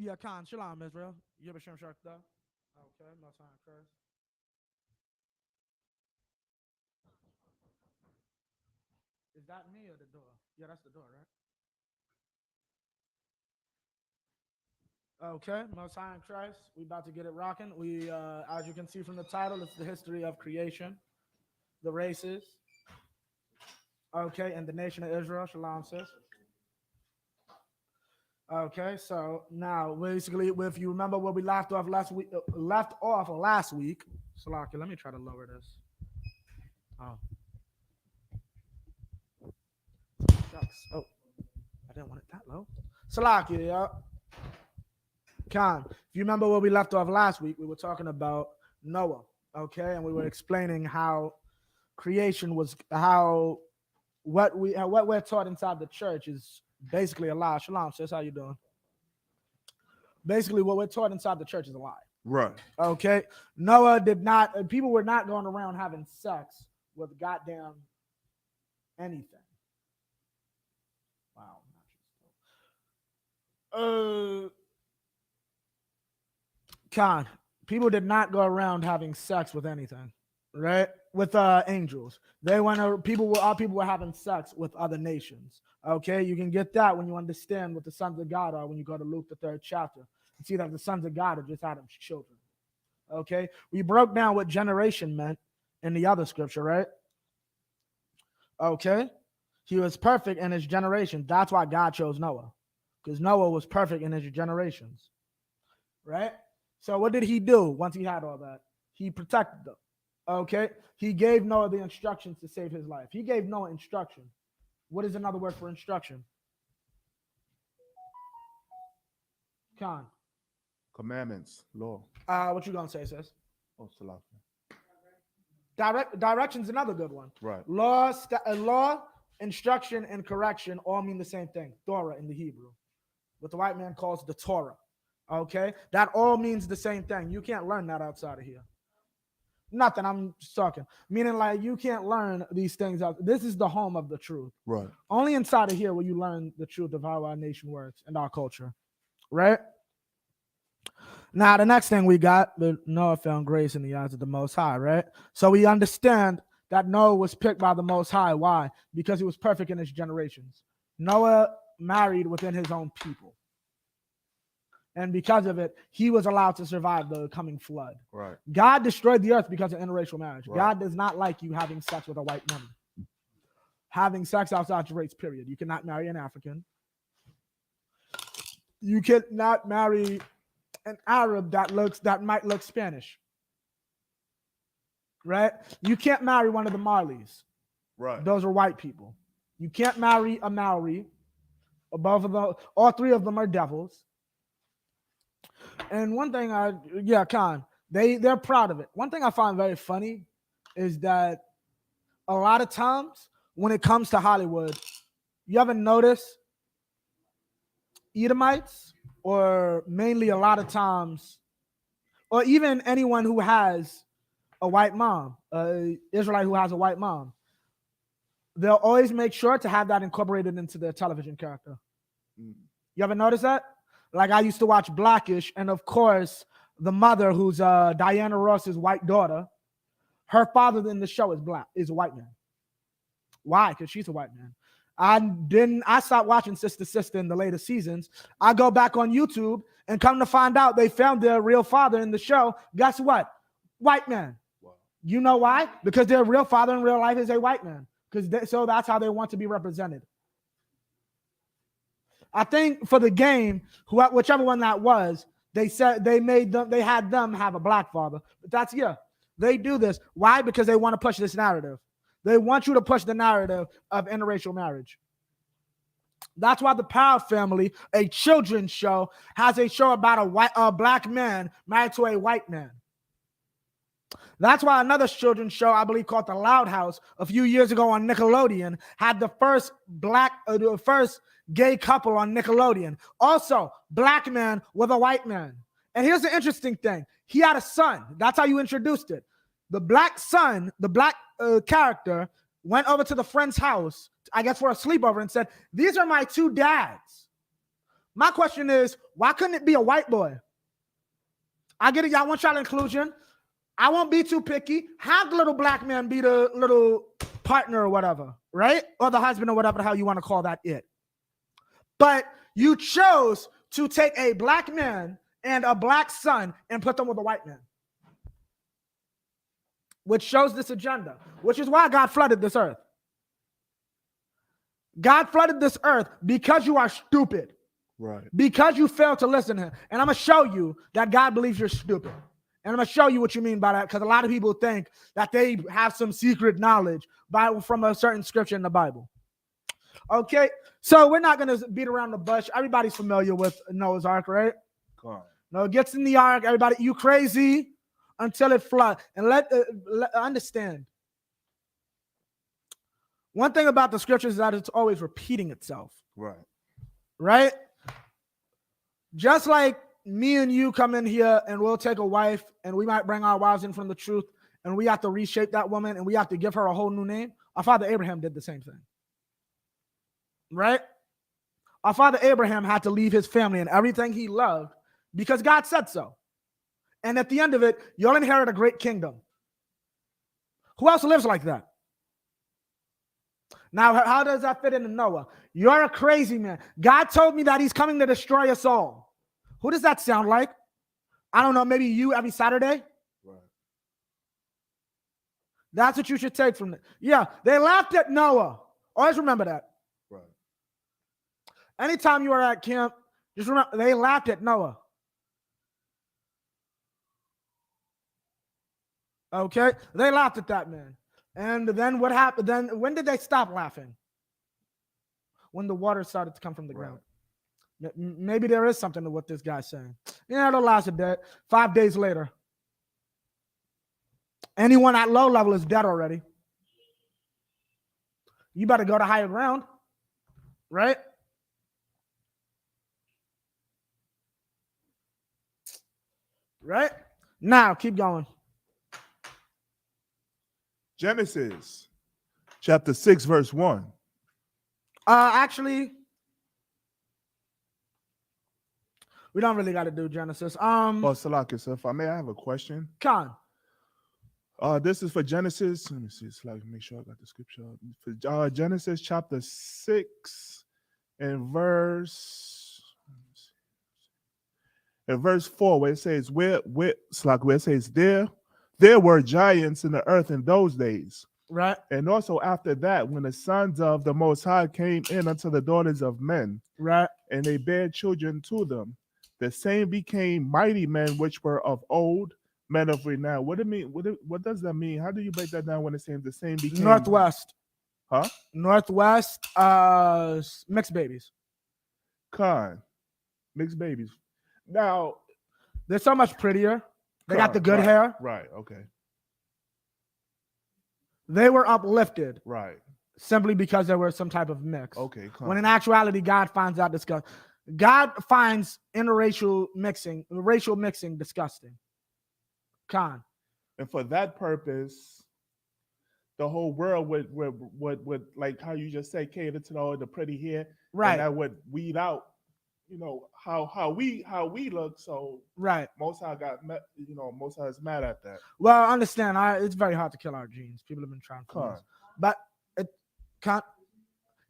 Yeah, Khan, Shalom, Israel. Yibashim Shakta. Okay, no time first. Is that me or the door? Yeah, that's the door, right? Okay, Most High in Christ. We about to get it rocking. As you can see from the title, it's the history of creation, the races. Okay, and the nation of Israel. Shalom, sis. Okay, so now basically, if you remember where we left off last week, Salaki, let me try to lower this. Oh, shucks. Oh, I didn't want it that low. Salaki, yeah. Khan, if you remember where we left off last week, we were talking about Noah, okay, and we were explaining how creation was what we're taught inside the church is basically a lie. Shalom, sis, how you doing? Basically, what we're taught inside the church is a lie. Right. Okay. Noah did not. People were not going around having sex with goddamn anything. Wow. Khan, people did not go around having sex with anything, right? With angels. All people were having sex with other nations. Okay, you can get that when you understand what the sons of God are when you go to Luke, the 3rd chapter. You see that the sons of God are just Adam's children. Okay, we broke down what generation meant in the other scripture, right? Okay, he was perfect in his generation. That's why God chose Noah, because Noah was perfect in his generations, right? So what did he do once he had all that? He protected them. Okay, he gave Noah the instructions to save his life. He gave Noah instruction. What is another word for instruction? Khan. Commandments, law. What you gonna say, sis? Oh, Salaki. Direction's another good one. Right. Law, instruction, and correction all mean the same thing. Torah in the Hebrew, what the white man calls the Torah. Okay, that all means the same thing. You can't learn that outside of here. Nothing. I'm just talking. Meaning, like, you can't learn these things out. This is the home of the truth. Right. Only inside of here will you learn the truth of how our nation works and our culture. Right? Now, the next thing we got, Noah found grace in the eyes of the Most High, right? So we understand that Noah was picked by the Most High. Why? Because he was perfect in his generations. Noah married within his own people. And because of it, he was allowed to survive the coming flood. Right. God destroyed the earth because of interracial marriage. Right. God does not like you having sex with a white woman. Having sex outside your race, period. You cannot marry an African. You cannot marry an Arab that might look Spanish. Right? You can't marry one of the Marleys. Right. Those are white people. You can't marry a Maori. All three of them are devils. And one thing Khan, they're proud of it. One thing I find very funny is that a lot of times when it comes to Hollywood, you ever notice Edomites, or mainly a lot of times, or even anyone who has a white mom, Israelite who has a white mom, they'll always make sure to have that incorporated into their television character. You ever notice that? Like, I used to watch Blackish, and of course, the mother, who's Diana Ross's white daughter, her father in the show is a white man. Why? Because she's a white man. I stopped watching Sister in the later seasons. I go back on YouTube and come to find out they found their real father in the show. Guess what? White man. Wow. You know why? Because their real father in real life is a white man. So that's how they want to be represented. I think for the game, whichever one that was, they said they had them have a black father. But they do this. Why? Because they want to push this narrative. They want you to push the narrative of interracial marriage. That's why the Power Family, a children's show, has a show about a black man married to a white man. That's why another children's show, I believe called The Loud House, a few years ago on Nickelodeon, had the first gay couple on Nickelodeon. Also, black man with a white man. And here's the interesting thing. He had a son. That's how you introduced it. The black son, the black character, went over to the friend's house, I guess for a sleepover, and said, "These are my two dads." My question is, why couldn't it be a white boy? I get it. Y'all want child inclusion. I won't be too picky. Have the little black man be the little partner or whatever, right? Or the husband or whatever the hell you want to call that it. But you chose to take a black man and a black son and put them with a white man, which shows this agenda, which is why God flooded this earth. God flooded this earth because you are stupid. Right. Because you failed to listen to him. And I'm going to show you that God believes you're stupid. And I'm going to show you what you mean by that, because a lot of people think that they have some secret knowledge from a certain scripture in the Bible. Okay, so we're not going to beat around the bush. Everybody's familiar with Noah's Ark, right? Come on. Noah gets in the ark. Everybody, you crazy until it floods. And let understand. One thing about the scriptures is that it's always repeating itself. Right. Right? Just like me and you come in here and we'll take a wife and we might bring our wives in from the truth and we have to reshape that woman and we have to give her a whole new name. Our father Abraham did the same thing. Right? Our father Abraham had to leave his family and everything he loved because God said so. And at the end of it, you'll inherit a great kingdom. Who else lives like that? Now, how does that fit into Noah? You're a crazy man. God told me that he's coming to destroy us all. Who does that sound like? I don't know, maybe you every Saturday? Right. That's what you should take from it. Yeah, they laughed at Noah. Always remember that. Right. Anytime you are at camp, just remember, they laughed at Noah. Okay? They laughed at that man. And then what happened? Then when did they stop laughing? When the water started to come from the ground. Maybe there is something to what this guy's saying. Yeah, it'll last a day. 5 days later. Anyone at low level is dead already. You better go to higher ground. Right? Right? Now, keep going. Genesis chapter 6, verse 1. Actually, we don't really got to do Genesis. Salakis, if I may, I have a question. Khan. This is for Genesis. Let me see. It's like make sure I got the scripture. For Genesis chapter 6 and verse 4, where it says, where it says there were giants in the earth in those days. Right. And also after that, when the sons of the Most High came in unto the daughters of men, right, and they bare children to them, the same became mighty men which were of old, men of renown. What do it mean? What does that mean? How do you break that down when it says the same became? Northwest. Huh? Northwest, mixed babies. Mixed babies. Now, they're so much prettier. They got the good hair. Right, okay. They were uplifted. Right. Simply because there was some type of mix. Okay. When in actuality, God finds out disgusting. God finds racial mixing disgusting. Khan. And for that purpose, the whole world would like how you just say, cater to all the pretty hair. Right. And that would weed out, how we look. So right. Most High Most High is mad at that. Well, understand, it's very hard to kill our genes. People have been trying to this. But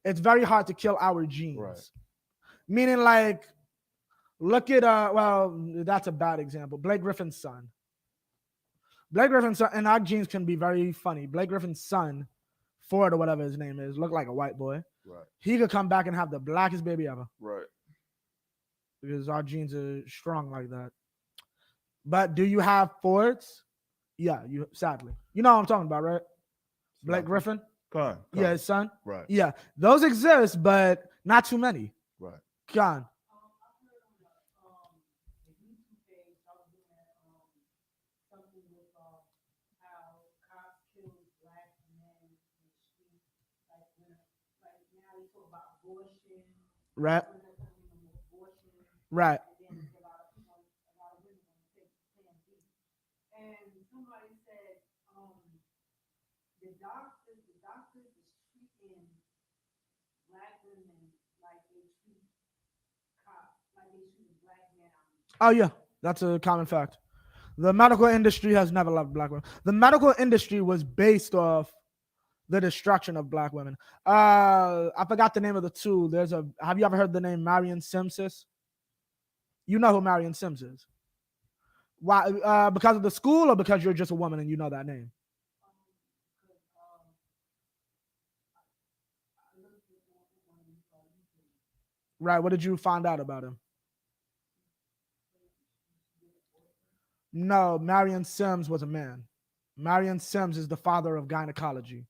it's very hard to kill our genes. Right. Meaning, like, look at that's a bad example. Blake Griffin's son. And our genes can be very funny. Blake Griffin's son, Ford or whatever his name is, look like a white boy. Right. He could come back and have the blackest baby ever. Right. Because our genes are strong like that. But do you have Fords? Yeah, sadly. You know what I'm talking about, right? Blake Griffin? Con. Yeah, his son? Right. Yeah. Those exist, but not too many. Right. Con. Right. Right. And somebody said, the doctors is treating black women like they treat cops. Oh yeah, that's a common fact. The medical industry has never loved black women. The medical industry was based off the destruction of black women. I forgot the name of the two. Have you ever heard the name Marion Sims? Sis? You know who Marion Sims is. Why? Because of the school or because you're just a woman and you know that name? Right. What did you find out about him? No, Marion Sims was a man. Marion Sims is the father of gynecology.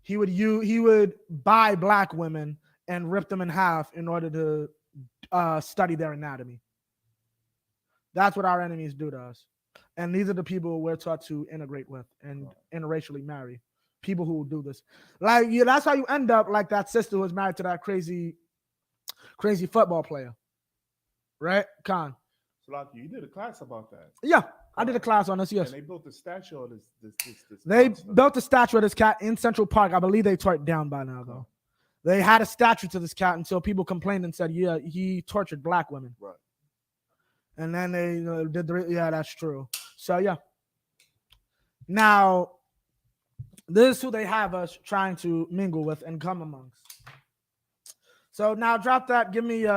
He would buy black women and rip them in half in order to study their anatomy. That's what our enemies do to us. And these are the people we're taught to integrate with and interracially marry. People who do this. Like, yeah, that's how you end up like that sister who was married to that crazy football player. Right? Khan. Salaki, you did a class about that. Yeah, I did a class on this, yes. And they built a statue of this They monster. built a statue of this cat in Central Park. I believe they tore it down by now, though. They had a statue to this cat until people complained and said, yeah, he tortured black women. Right. And then they yeah, that's true. So, yeah. Now, this is who they have us trying to mingle with and come amongst. So, now drop that. Give me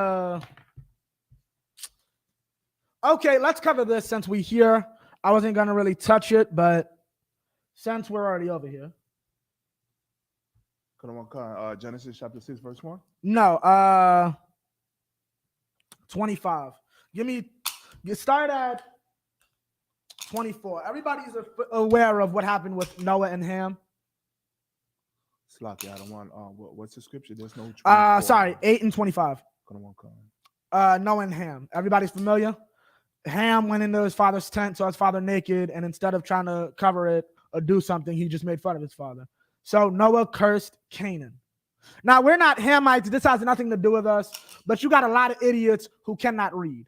okay, let's cover this since we're here. I wasn't going to really touch it, but since we're already over here. Genesis chapter 6, verse 1? No, 25. You start at 24. Everybody's aware of what happened with Noah and Ham. Salaki, I don't want, what's the scripture? There's no 24. Sorry, 8 and 25. Noah and Ham. Everybody's familiar? Ham went into his father's tent, saw his father naked, and instead of trying to cover it or do something, he just made fun of his father. So Noah cursed Canaan. Now, we're not Hamites. This has nothing to do with us, but you got a lot of idiots who cannot read.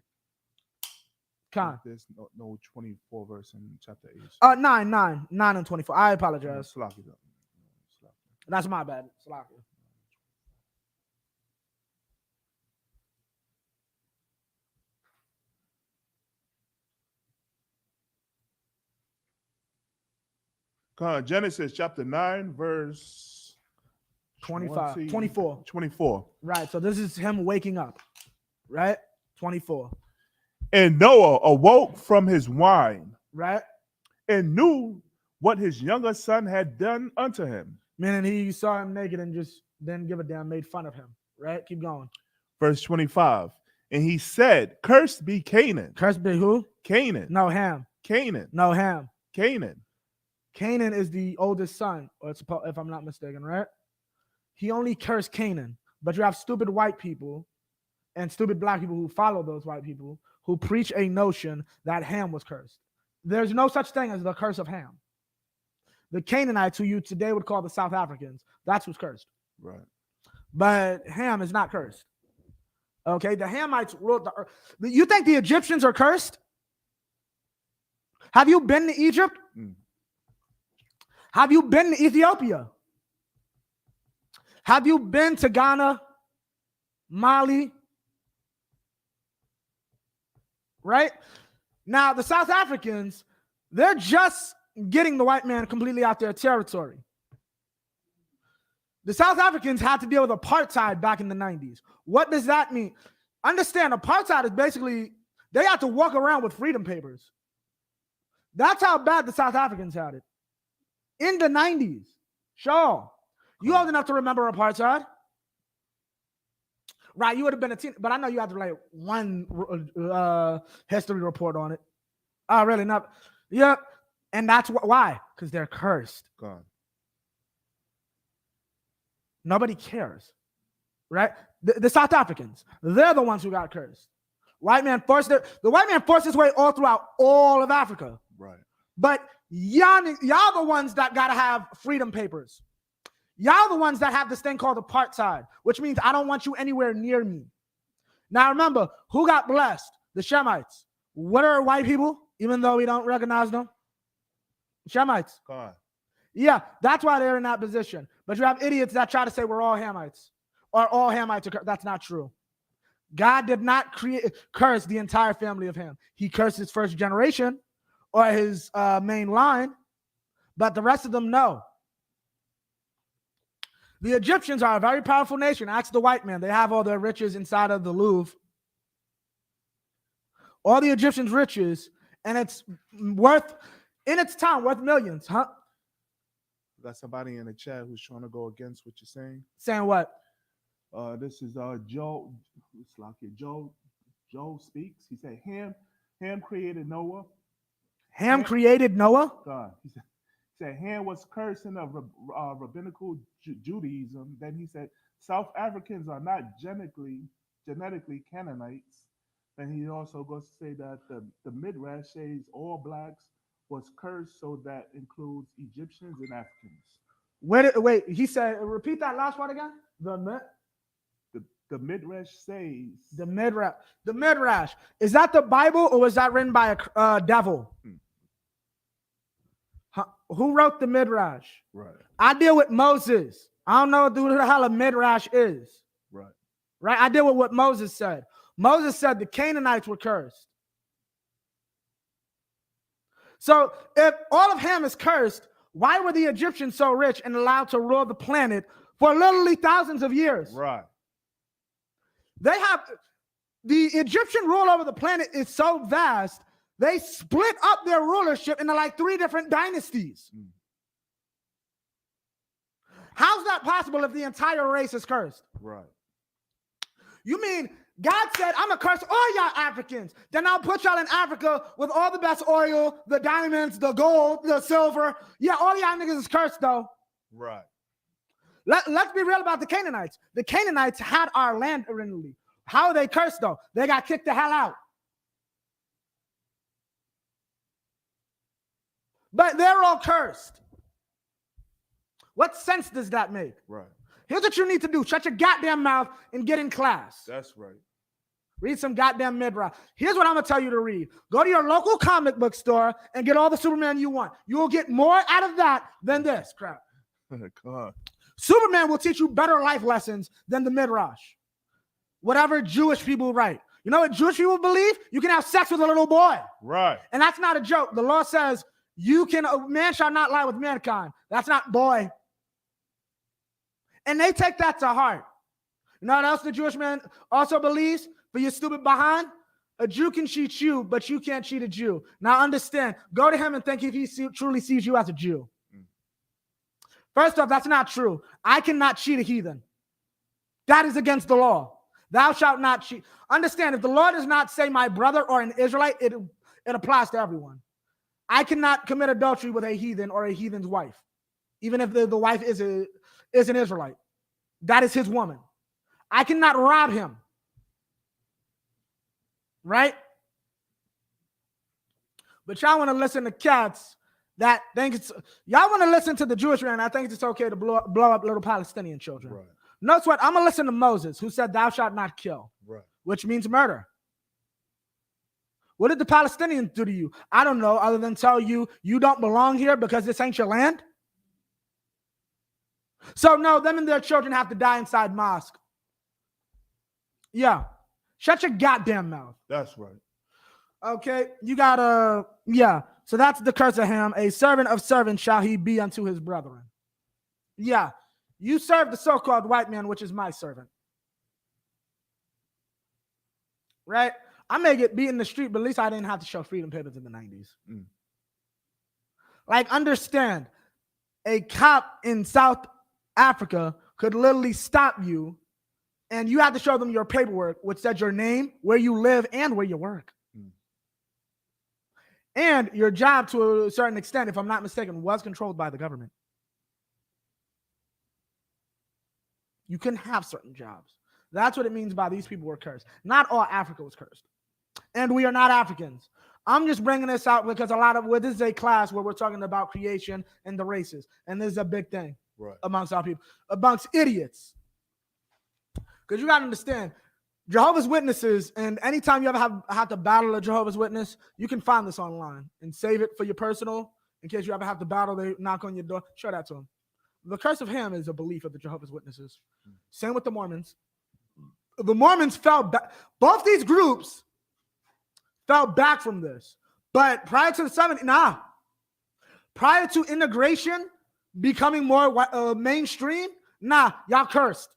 Khan. There's no 24 verse in chapter 8. 9 and 24. I apologize. Salaki. That's my bad. Salaki. Genesis chapter 9, verse 24. Right. So this is him waking up. Right? 24. And Noah awoke from his wine. Right? And knew what his younger son had done unto him. Meaning he saw him naked and just didn't give a damn, made fun of him. Right? Keep going. Verse 25. And he said, cursed be Canaan. Cursed be who? Canaan. No, Ham. Canaan. No, Ham. Canaan. Canaan is the oldest son, or if I'm not mistaken, right? He only cursed Canaan. But you have stupid white people and stupid black people who follow those white people who preach a notion that Ham was cursed. There's no such thing as the curse of Ham. The Canaanites, who you today would call the South Africans, that's who's cursed. Right. But Ham is not cursed. Okay, the Hamites ruled the earth. You think the Egyptians are cursed? Have you been to Egypt? Have you been to Ethiopia? Have you been to Ghana, Mali? Right? Now, the South Africans, they're just getting the white man completely out their territory. The South Africans had to deal with apartheid back in the 90s. What does that mean? Understand, apartheid is basically, they had to walk around with freedom papers. That's how bad the South Africans had it. In the 90s. Sure. You old enough to remember apartheid? Right, you would have been a teen, but I know you had to like one history report on it. Oh, really? Not? Yeah. And that's why? Because they're cursed. God. Nobody cares. Right? The South Africans, they're the ones who got cursed. The white man forced his way all throughout all of Africa. Right. But y'all the ones that gotta have freedom papers. Y'all the ones that have this thing called apartheid, which means I don't want you anywhere near me. Now remember, who got blessed? The Shemites. What are white people, even though we don't recognize them? Shemites. God. Yeah, that's why they're in that position. But you have idiots that try to say we're all Hamites or all Hamites. That's not true. God did not curse the entire family of Ham. He cursed his first generation or his main line, but the rest of them, no. The Egyptians are a very powerful nation. Ask the white man. They have all their riches inside of the Louvre. All the Egyptians' riches, and it's worth, in its time, worth millions, huh? Got somebody in the chat who's trying to go against what you're saying. Saying what? This is Joe. It's like it. Joe speaks. He said, Ham created Noah. Ham created Noah? God. He said Ham was cursing of rabbinical Judaism. Then he said South Africans are not genetically Canaanites. Then he also goes to say that the Midrash says all blacks was cursed, so that includes Egyptians and Africans. Wait, he said, repeat that last part again? The Midrash says. The Midrash. The Midrash. Is that the Bible or was that written by a devil? Who wrote the Midrash? Right. I deal with Moses. I don't know who the hell a Midrash is. Right. Right? I deal with what Moses said. Moses said the Canaanites were cursed. So if all of Ham is cursed, why were the Egyptians so rich and allowed to rule the planet for literally thousands of years? Right. They have the Egyptian rule over the planet is so vast, they split up their rulership into like 3 different dynasties. How's that possible if the entire race is cursed? Right. You mean God said, I'm going to curse all y'all Africans. Then I'll put y'all in Africa with all the best oil, the diamonds, the gold, the silver. Yeah, all y'all niggas is cursed, though. Right. Let's be real about the Canaanites. The Canaanites had our land originally. How are they cursed, though? They got kicked the hell out. But they're all cursed. What sense does that make? Right. Here's what you need to do. Shut your goddamn mouth and get in class. That's right. Read some goddamn Midrash. Here's what I'm going to tell you to read. Go to your local comic book store and get all the Superman you want. You will get more out of that than this crap. God. Superman will teach you better life lessons than the Midrash. Whatever Jewish people write. You know what Jewish people believe? You can have sex with a little boy. Right. And that's not a joke. The law says man shall not lie with mankind. That's not boy. And they take that to heart. You know what else the Jewish man also believes? For your stupid behind, a Jew can cheat you, but you can't cheat a Jew. Now understand, go to him and think if he truly sees you as a Jew. First off, that's not true. I cannot cheat a heathen. That is against the law. Thou shalt not cheat. Understand, if the law does not say my brother or an Israelite, it applies to everyone. I cannot commit adultery with a heathen or a heathen's wife, even if the wife is an Israelite. That is his woman. I cannot rob him. Right? But y'all want to listen to cats that think y'all want to listen to the Jewish man. I think it's okay to blow up little Palestinian children. Right. Notice what? I'm going to listen to Moses, who said, thou shalt not kill, Right. which means murder. What did the Palestinians do to you? I don't know, other than tell you, you don't belong here because this ain't your land. So no, them and their children have to die inside mosque. Yeah. Shut your goddamn mouth. That's right. Okay, you gotta, yeah. So that's the curse of Ham. A servant of servants shall he be unto his brethren. Yeah, you serve the so-called white man, which is my servant. Right? I may get beat in the street, but at least I didn't have to show freedom papers in the 90s. Like, understand, a cop in South Africa could literally stop you, and you have to show them your paperwork, which says your name, where you live, and where you work. And your job, to a certain extent, if I'm not mistaken, was controlled by the government. You couldn't have certain jobs. That's what it means by these people were cursed. Not all Africa was cursed. And we are not Africans. I'm just bringing this out because this is a class where we're talking about creation and the races. And this is a big thing amongst our people, amongst idiots. Because you got to understand, Jehovah's Witnesses, and anytime you ever have to battle a Jehovah's Witness, you can find this online and save it for your personal, in case you ever have to battle, they knock on your door. Show that to them. The curse of Ham is a belief of the Jehovah's Witnesses. Same with the Mormons. the Mormons fell back. Both these groups fell back from this. But prior to the 70s, prior to integration becoming more mainstream, y'all cursed.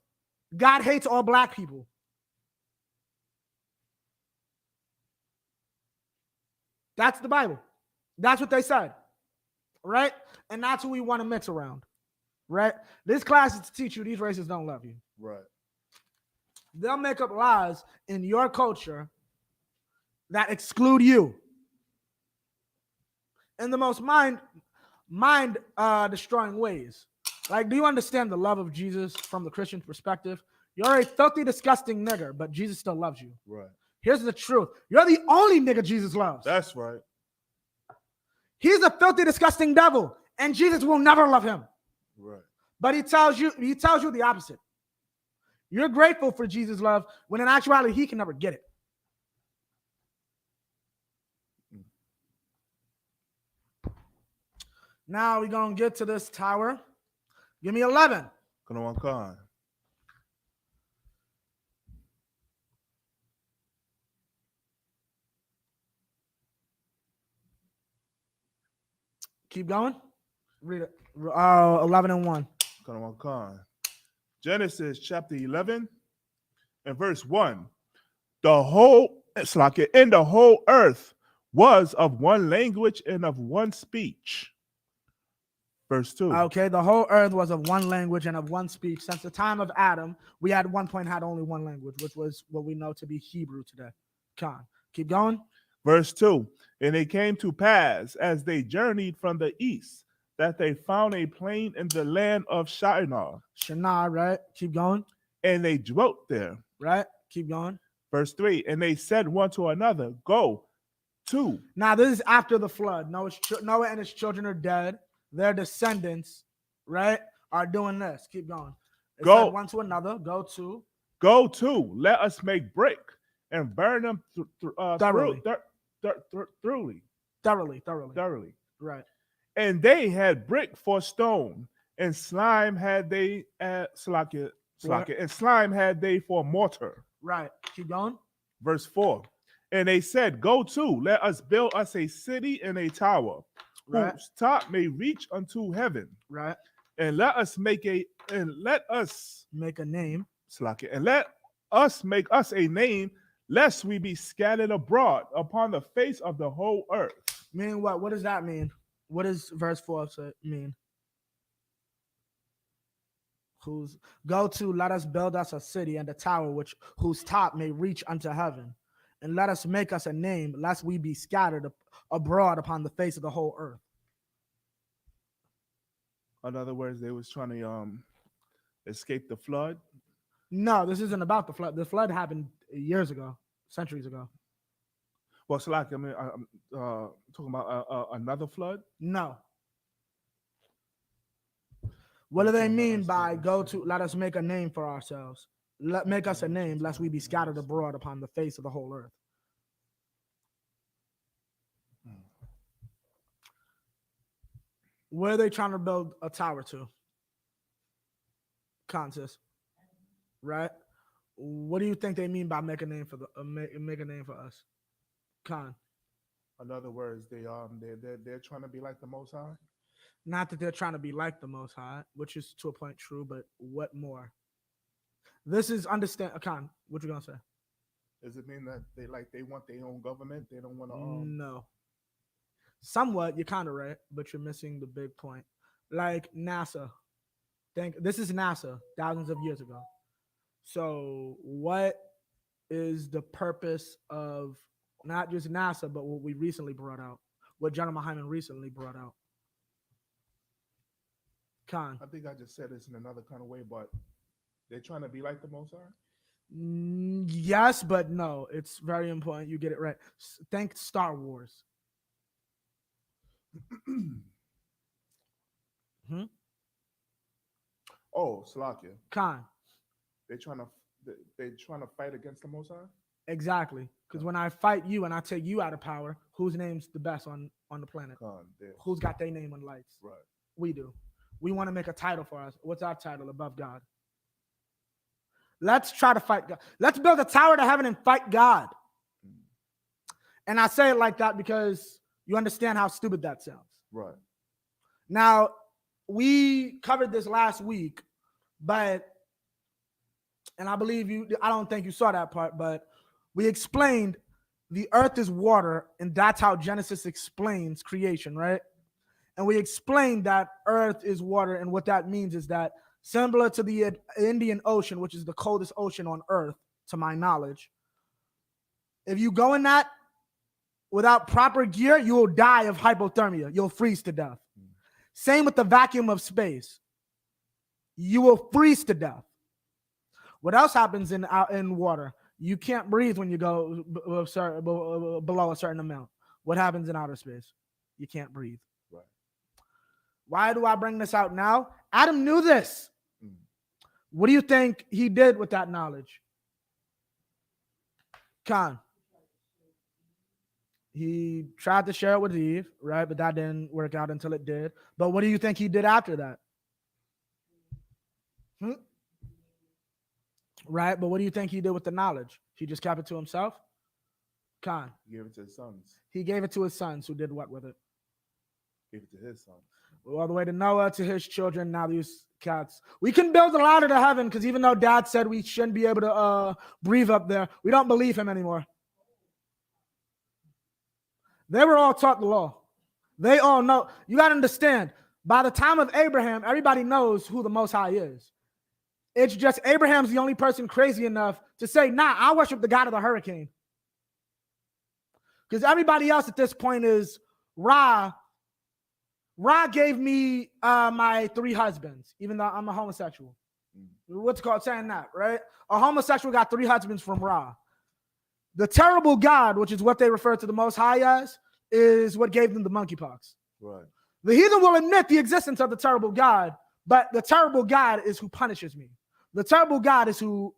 God hates all black people. That's the Bible. That's what they said, right? And that's who we want to mix around, right? This class is to teach you these races don't love you. Right. They'll make up lies in your culture that exclude you in the most mind destroying ways. Like, do you understand the love of Jesus from the Christian perspective? You're a filthy, disgusting nigger, but Jesus still loves you. Right. Here's the truth. You're the only nigga Jesus loves. That's right. He's a filthy, disgusting devil, and Jesus will never love him. Right. But he tells you the opposite. You're grateful for Jesus' love, when in actuality, he can never get it. Now we're going to get to this tower. Give me 11. Kanawan Khan. Keep going. Read it. 11 and 1. Kanawan Khan. Genesis chapter 11 and verse 1. The whole earth was of one language and of one speech. Verse 2. Okay, the whole earth was of one language and of one speech. Since the time of Adam, we at one point had only one language, which was what we know to be Hebrew today. Khan. Keep going. Verse 2. And it came to pass as they journeyed from the east that they found a plain in the land of Shinar, Shinar, right? Keep going. and they dwelt there. Right? Keep going. Verse 3. And they said one to another, Go to. Now, this is after the flood. Noah and his children are dead. Their descendants, right, are doing this. Keep going. They Go. said one to another. Go to. Go to. Let us make brick and burn them Thoroughly. thoroughly. Right. And they had brick for stone, and slime had they and slime had they for mortar. Right. Keep going. Verse 4. And they said, Go to, let us build us a city and a tower, Right. whose top may reach unto heaven, Right. and let us make a name. and let us make us a name, lest we be scattered abroad upon the face of the whole earth. Meaning what? What does that mean? What does verse 4 mean? Go to, let us build us a city and a tower whose top may reach unto heaven, and let us make us a name, lest we be scattered abroad upon the face of the whole earth. In other words, they was trying to escape the flood. No, this isn't about the flood. The flood happened years ago, centuries ago. Well, it's like I'm talking about another flood. No. What do they mean by go to, let us make a name for ourselves? Make us a name, lest we be scattered abroad upon the face of the whole earth. Where are they trying to build a tower to? Kansas, right? What do you think they mean by make a name for make a name for us? Khan. In other words, they're trying to be like the Most High. Not that they're trying to be like the Most High, which is to a point true, but what more? This is understand. Khan, what you gonna say? Does it mean that they want their own government? They don't want to. No. Somewhat, you're kind of right, but you're missing the big point. Like NASA. This is NASA thousands of years ago. So what is the purpose of not just NASA, but what we recently brought out, what Gentleman Hyman recently brought out? Khan. I think I just said this in another kind of way, but they're trying to be like the Most High. Yes, but no. It's very important you get it right. Think Star Wars. Oh, Salakia. Khan. They're trying to fight against the Most High. Exactly. Because when I fight you and I take you out of power, whose name's the best on the planet? Who's got their name on lights? Right. We do. We want to make a title for us. What's our title above God? Let's try to fight God. Let's build a tower to heaven and fight God. And I say it like that because you understand how stupid that sounds. Right. Now, we covered this last week, and I believe I don't think you saw that part, but we explained the earth is water, and that's how Genesis explains creation, right? And we explained that earth is water, and what that means is that similar to the Indian Ocean, which is the coldest ocean on earth, to my knowledge, if you go in that without proper gear, you will die of hypothermia. You'll freeze to death. Same with the vacuum of space. You will freeze to death. What else happens in water? You can't breathe when you go below a certain amount. What happens in outer space? You can't breathe. Right. Why do I bring this out now? Adam knew this. What do you think he did with that knowledge? Khan. He tried to share it with Eve, right? But that didn't work out until it did. But what do you think he did after that? Right? But what do you think he did with the knowledge? He just kept it to himself? Khan. He gave it to his sons. He gave it to his sons, who did what with it? Gave it to his sons. All the way to Noah, to his children, now these cats. We can build a ladder to heaven because even though Dad said we shouldn't be able to breathe up there, we don't believe him anymore. They were all taught the law. They all know. You got to understand, by the time of Abraham, everybody knows who the Most High is. It's just Abraham's the only person crazy enough to say, nah, I worship the God of the hurricane. Because everybody else at this point is Ra. Ra gave me my 3 husbands, even though I'm a homosexual. What's it called saying that, right? A homosexual got 3 husbands from Ra. The terrible God, which is what they refer to the Most High as, is what gave them the monkeypox. Right. The heathen will admit the existence of the terrible God, but the terrible God is who punishes me. The terrible God is who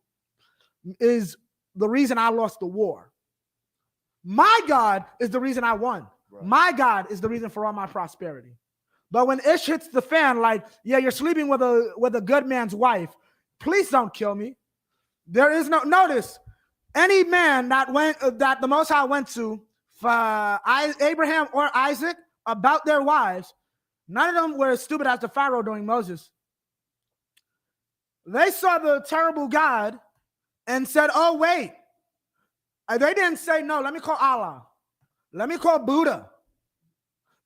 is the reason I lost the war. My God is the reason I won. Right. My God is the reason for all my prosperity. But when ish hits the fan, like, yeah, you're sleeping with a good man's wife, please don't kill me. There is no notice. Any man that the Most High went to for Abraham or Isaac about their wives, none of them were as stupid as the Pharaoh during Moses. They saw the terrible God and said, oh, wait. They didn't say, no, let me call Allah. Let me call Buddha.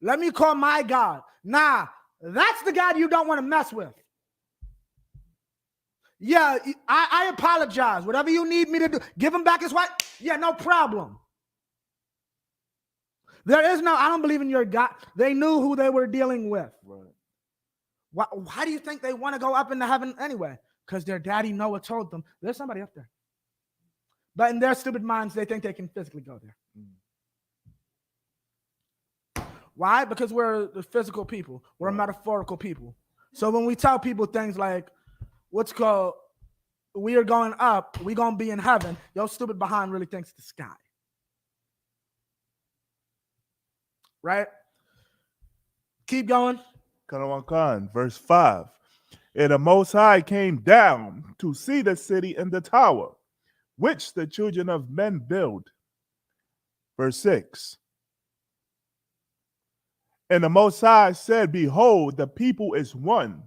Let me call my God. Nah, that's the God you don't want to mess with. Yeah, I apologize. Whatever you need me to do, give him back his wife. Yeah, no problem. I don't believe in your God. They knew who they were dealing with. Right. Why do you think they want to go up into heaven anyway? Because their daddy Noah told them, there's somebody up there. But in their stupid minds, they think they can physically go there. Why? Because we're the physical people. We're a metaphorical people. So when we tell people things like, we are going up, we're going to be in heaven, your stupid behind really thinks the sky. Right? Keep going. Khan, verse 5. And the Most High came down to see the city and the tower, which the children of men build. Verse 6. And the Most High said, behold, the people is one,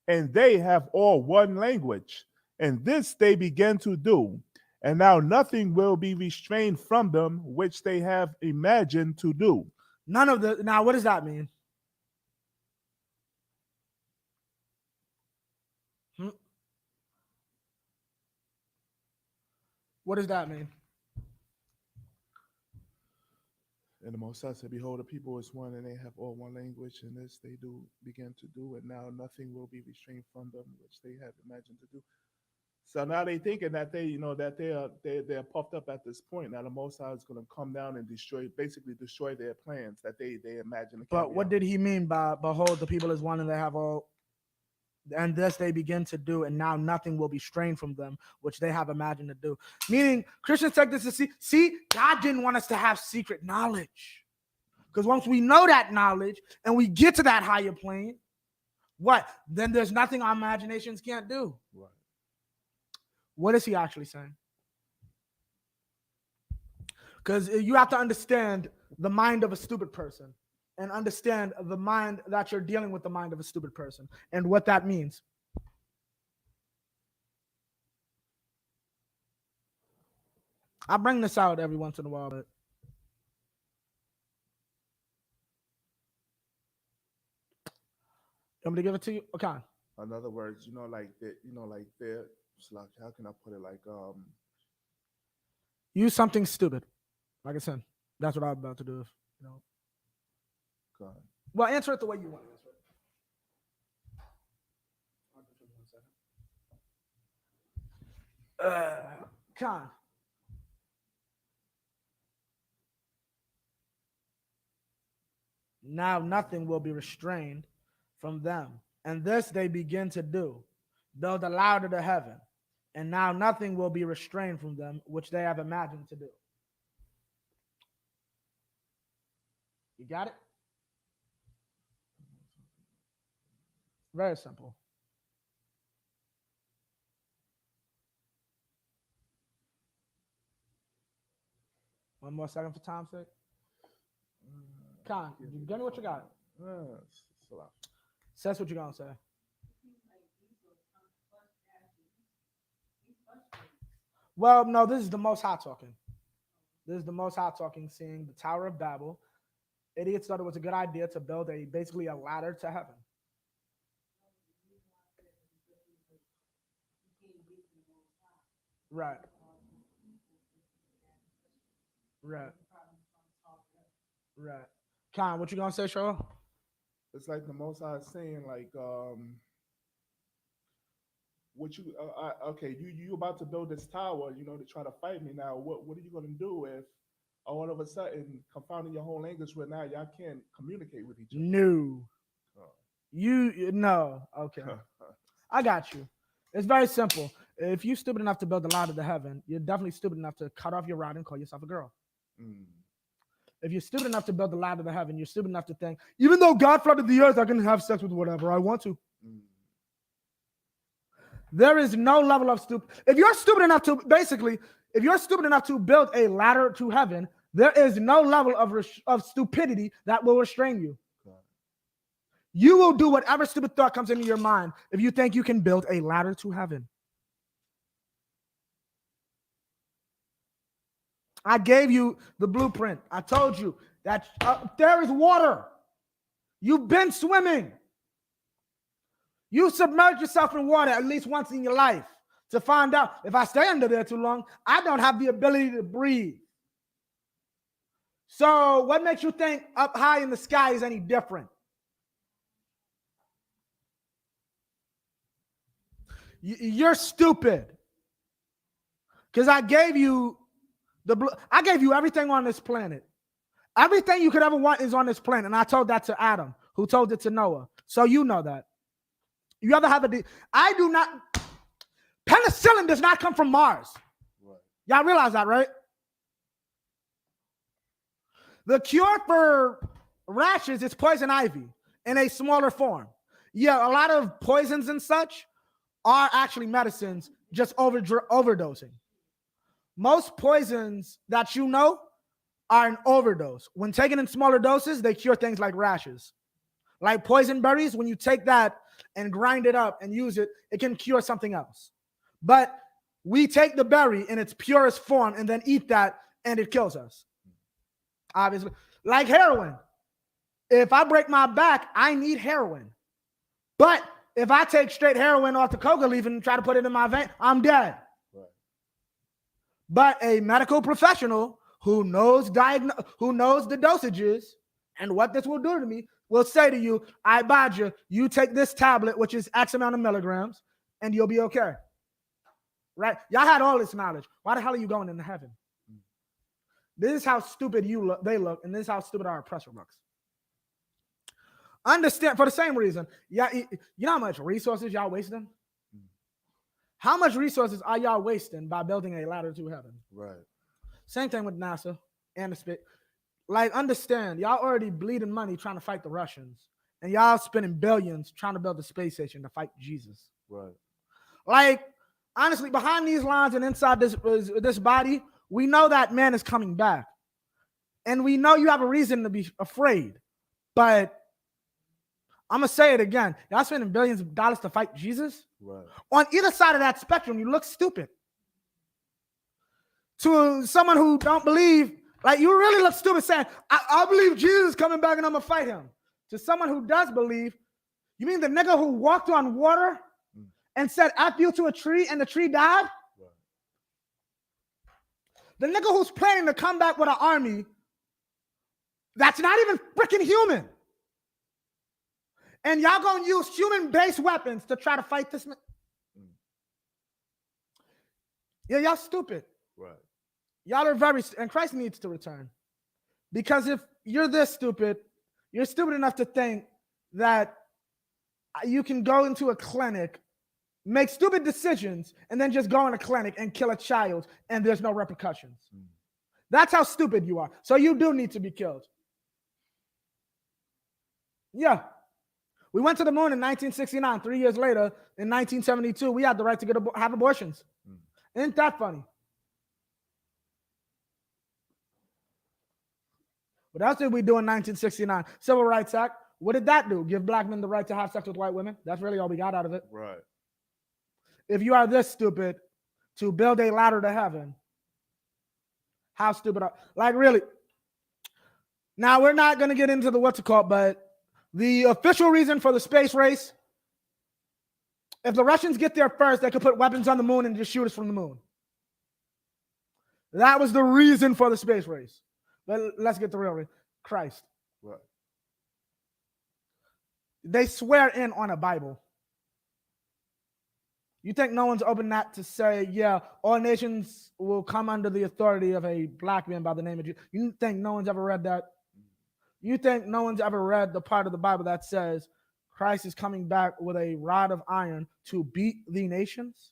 and they have all one language. And this they began to do. And now nothing will be restrained from them, which they have imagined to do. Now, what does that mean? What does that mean? And the Most High said, behold, the people is one, and they have all one language, and this they do begin to do, and now nothing will be restrained from them, which they have imagined to do. So now they thinking that they're puffed up at this point. Now the Most High is going to come down and destroy their plans that they imagine. But what did he mean by behold, the people is one, and they have all, and this they begin to do, and now nothing will be strained from them, which they have imagined to do. Meaning, Christians take this to see, God didn't want us to have secret knowledge. Because once we know that knowledge and we get to that higher plane, what? Then there's nothing our imaginations can't do. Right. What is he actually saying? Because you have to understand the mind of a stupid person and understand the mind that you're dealing with, the mind of a stupid person and what that means. I bring this out every once in a while, but you want me to give it to you? Okay. In other words, like they're it's like, how can I put it? Like Use something stupid. Like I said, that's what I'm about to do. God. Well, answer it the way you want to answer it. Con. Now nothing will be restrained from them. And this they begin to do, though the louder to heaven. And now nothing will be restrained from them, which they have imagined to do. You got it? Very simple. One more second for time's sake. Con, give me what you got. It's a lot. That's what you're going to say. Well, no, this is the Most High talking. This is the Most High talking, seeing the Tower of Babel. Idiots thought it was a good idea to build basically a ladder to heaven. Right. Right. Right. Con, what you gonna say, Cheryl? It's like the Most High is saying, like, what you okay? You about to build this tower, to try to fight me now. What are you gonna do if all of a sudden, confounding your whole language, where now y'all can't communicate with each other? No. No. Okay. I got you. It's very simple. If you're stupid enough to build a ladder to heaven, you're definitely stupid enough to cut off your rod and call yourself a girl. If you're stupid enough to build a ladder to heaven, you're stupid enough to think, even though God flooded the earth, I can have sex with whatever I want to. There is no level of stupid. If you're stupid enough to, basically, if you're stupid enough to build a ladder to heaven, there is no level of stupidity that will restrain you. You will do whatever stupid thought comes into your mind if you think you can build a ladder to heaven. I gave you the blueprint. I told you that there is water. You've been swimming. You submerge yourself in water at least once in your life to find out if I stay under there too long, I don't have the ability to breathe. So what makes you think up high in the sky is any different? You're stupid. Because I gave you everything on this planet. Everything you could ever want is on this planet. And I told that to Adam, who told it to Noah. So you know that. You ever have penicillin does not come from Mars. Right. Y'all realize that, right? The cure for rashes is poison ivy in a smaller form. Yeah, a lot of poisons and such are actually medicines, just overdosing. Most poisons that you know are an overdose. When taken in smaller doses, they cure things like rashes. Like poison berries, when you take that and grind it up and use it, it can cure something else. But we take the berry in its purest form and then eat that, and it kills us. Obviously. Like heroin. If I break my back, I need heroin. But if I take straight heroin off the coca leaf and try to put it in my vein, I'm dead. Right. But a medical professional who knows the dosages and what this will do to me will say to you, I advise you take this tablet, which is X amount of milligrams, and you'll be okay. Right? Y'all had all this knowledge. Why the hell are you going into heaven? This is how stupid they look, and this is how stupid our oppressor looks. Understand, for the same reason, yeah, you know how much resources y'all wasting? How much resources are y'all wasting by building a ladder to heaven? Right. Same thing with NASA and the space. Like, understand, y'all already bleeding money trying to fight the Russians, and y'all spending billions trying to build a space station to fight Jesus. Right. Like, honestly, behind these lines and inside this body, we know that man is coming back. And we know you have a reason to be afraid. But I'm going to say it again. Y'all spending billions of dollars to fight Jesus? Right. On either side of that spectrum, you look stupid. To someone who don't believe, like you really look stupid saying, I believe Jesus is coming back and I'm going to fight him. To someone who does believe, you mean the nigga who walked on water and said F you to a tree and the tree died? Right. The nigga who's planning to come back with an army that's not even freaking human. And y'all gonna use human-based weapons to try to fight this man. Yeah, y'all stupid. Right. Y'all are and Christ needs to return. Because if you're this stupid, you're stupid enough to think that you can go into a clinic, make stupid decisions, and then just go in a clinic and kill a child, and there's no repercussions. That's how stupid you are. So you do need to be killed. Yeah. We went to the moon in 1969. 3 years later, in 1972, we had the right to have abortions. Isn't that funny? What else did we do in 1969? Civil Rights Act. What did that do? Give black men the right to have sex with white women. That's really all we got out of it. Right. If you are this stupid to build a ladder to heaven, how stupid are, like really? Now we're not going to get into the what's it called, but the official reason for the space race, if the Russians get there first, they could put weapons on the moon and just shoot us from the moon. That was the reason for the space race. But let's get the real reason. Christ. Right. They swear in on a Bible. You think no one's opened that to say, yeah, all nations will come under the authority of a black man by the name of Jesus? You think no one's ever read that? You think no one's ever read the part of the Bible that says Christ is coming back with a rod of iron to beat the nations?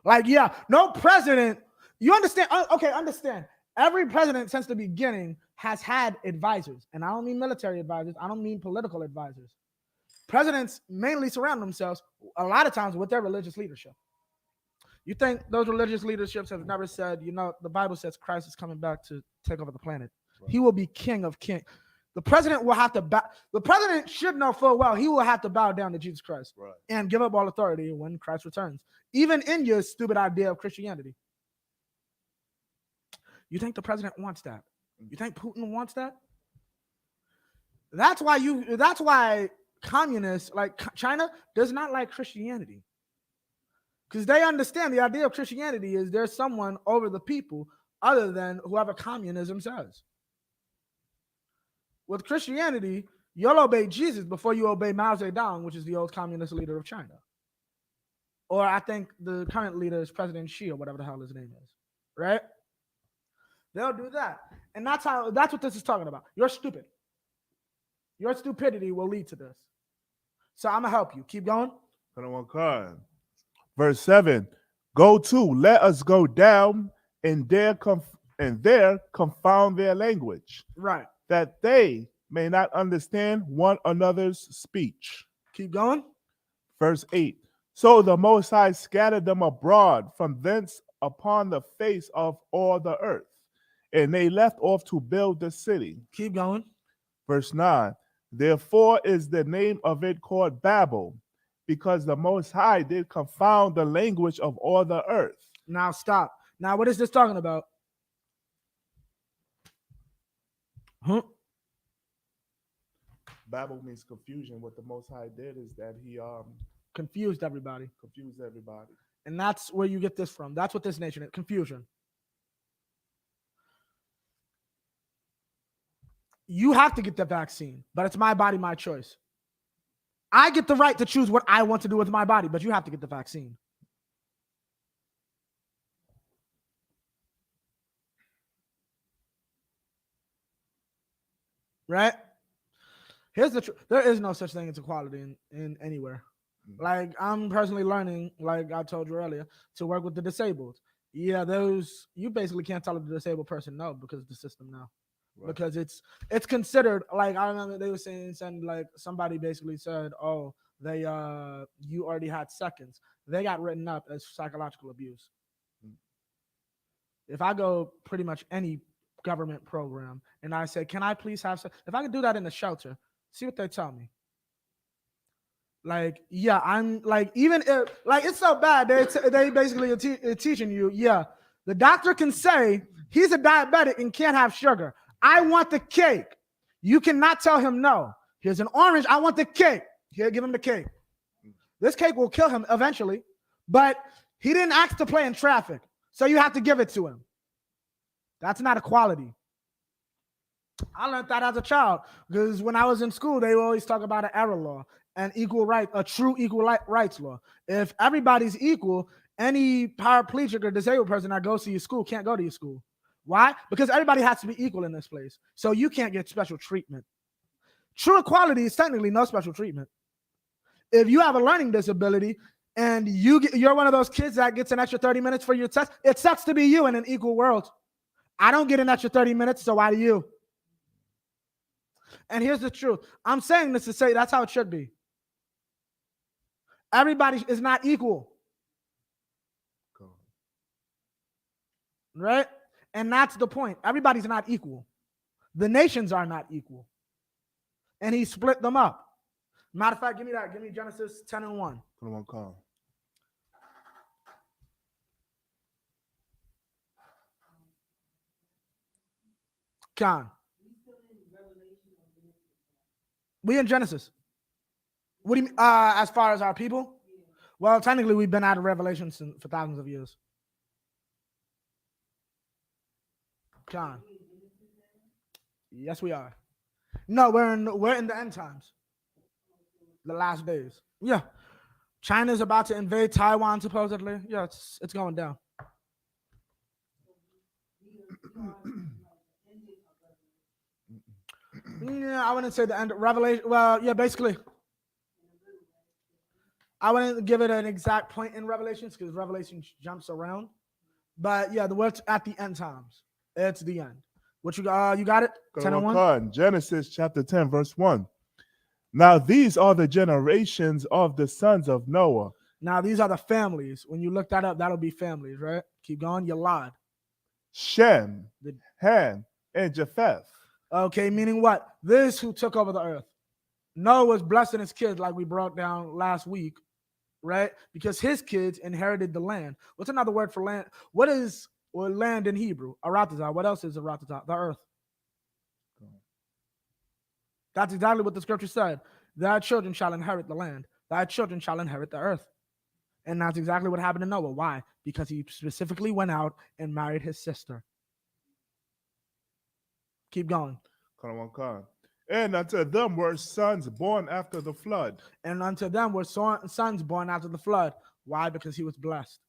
Like, yeah, no president. You understand? Okay, understand. Every president since the beginning has had advisors. And I don't mean military advisors. I don't mean political advisors. Presidents mainly surround themselves a lot of times with their religious leadership. You think those religious leaderships have never said, you know, the Bible says Christ is coming back to take over the planet. Right. He will be king of kings. The president will have to bow. The president should know full well he will have to bow down to Jesus Christ and give up all authority when Christ returns. Even in your stupid idea of Christianity. You think the president wants that? You think Putin wants that? That's why communists like China does not like Christianity. Because they understand the idea of Christianity is there's someone over the people other than whoever communism says. With Christianity, you'll obey Jesus before you obey Mao Zedong, which is the old communist leader of China. Or I think the current leader is President Xi or whatever the hell his name is. Right? They'll do that. And that's what this is talking about. You're stupid. Your stupidity will lead to this. So I'm going to help you. Keep going. Put on one card. Verse 7. Go to, let us go down and there confound their language. Right. That they may not understand one another's speech. Keep going. Verse 8. So the Most High scattered them abroad from thence upon the face of all the earth. And they left off to build the city. Keep going. Verse 9. Therefore is the name of it called Babel, because the Most High did confound the language of all the earth. Now stop. Now what is this talking about? Babel means confusion. What the Most High did is that he confused everybody. Confused everybody. And that's where you get this from. That's what this nation is. Confusion. You have to get the vaccine, but it's my body, my choice. I get the right to choose what I want to do with my body, but you have to get the vaccine. Right? Here's the truth. There is no such thing as equality in anywhere. Like, I'm personally learning, like I told you earlier, to work with the disabled. Yeah, you basically can't tell a disabled person no because of the system now. Right. Because it's considered, like, I remember they were saying like somebody basically said, oh, you already had seconds. they got written up as psychological abuse. Mm. If I go pretty much any government program and I say, "Can I please have sex?" If I could do that in the shelter, see what they tell me. Like, yeah, I'm like, even if like it's so bad, they basically are teaching you, yeah, the doctor can say he's a diabetic and can't have sugar. I want the cake. You cannot tell him no. Here's an orange. I want the cake. Here, give him the cake. This cake will kill him eventually, but he didn't ask to play in traffic, so you have to give it to him. That's not equality. I learned that as a child because when I was in school, they always talk about an error law and equal right, a true equal rights law. If everybody's equal, any paraplegic or disabled person that goes to your school can't go to your school. Why? Because everybody has to be equal in this place. So you can't get special treatment. True equality is technically no special treatment. If you have a learning disability and you're one of those kids that gets an extra 30 minutes for your test, it sucks to be you in an equal world. I don't get an extra 30 minutes, so why do you? And here's the truth. I'm saying this to say that's how it should be. Everybody is not equal. Right? And that's the point. Everybody's not equal. The nations are not equal. And he split them up. Matter of fact, give me that. Give me Genesis 10:1. Put him on call. Con. We in Genesis. What do you mean? As far as our people? Well, technically, we've been out of Revelation for thousands of years. Con. Yes, we are. No, we're in the end times. The last days. Yeah. China's about to invade Taiwan, supposedly. Yeah, it's going down. Yeah, I wouldn't say the end of Revelation. Well, yeah, basically. I wouldn't give it an exact point in Revelations because Revelation jumps around. But yeah, the word's at the end times. It's the end. What you got? You got it? 10:1. Genesis chapter 10, verse 1. Now these are the generations of the sons of Noah. Now these are the families. When you look that up, that'll be families, right? Keep going. You lied. Shem, Ham, and Japheth. Okay, meaning what? This who took over the earth. Noah was blessing his kids, like we brought down last week, right? Because his kids inherited the land. What's another word for land? What is land in Hebrew? Aratazah. What else is Aratazah? The earth. That's exactly what the scripture said. Thy children shall inherit the land. Thy children shall inherit the earth. And that's exactly what happened to Noah. Why? Because he specifically went out and married his sister. Keep going. And unto them were sons born after the flood. And unto them were sons born after the flood. Why? Because he was blessed.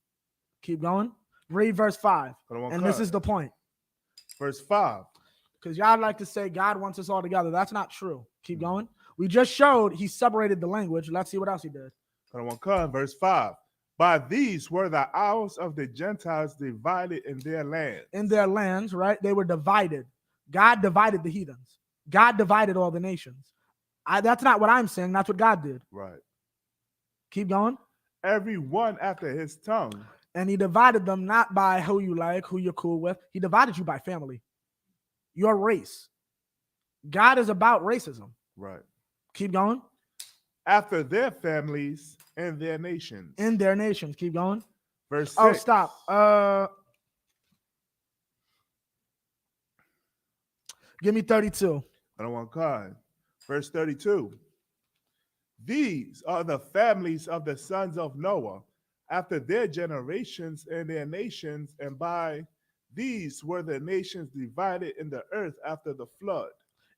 Keep going. Read verse 5. And this is the point. Verse 5. Because y'all like to say God wants us all together. That's not true. Keep going. We just showed he separated the language. Let's see what else he did. Verse 5. By these were the hours of the Gentiles divided in their lands. In their lands, right? They were divided. God divided the heathens. God divided all the nations. That's not what I'm saying. That's what God did. Right. Keep going. Every one after his tongue. And he divided them not by who you like, who you're cool with. He divided you by family. Your race. God is about racism. Right. Keep going. After their families and their nations. In their nations. Keep going. Verse 6. Oh, stop. Give me 32. Verse 32. These are the families of the sons of Noah after their generations and their nations, and by these were the nations divided in the earth after the flood.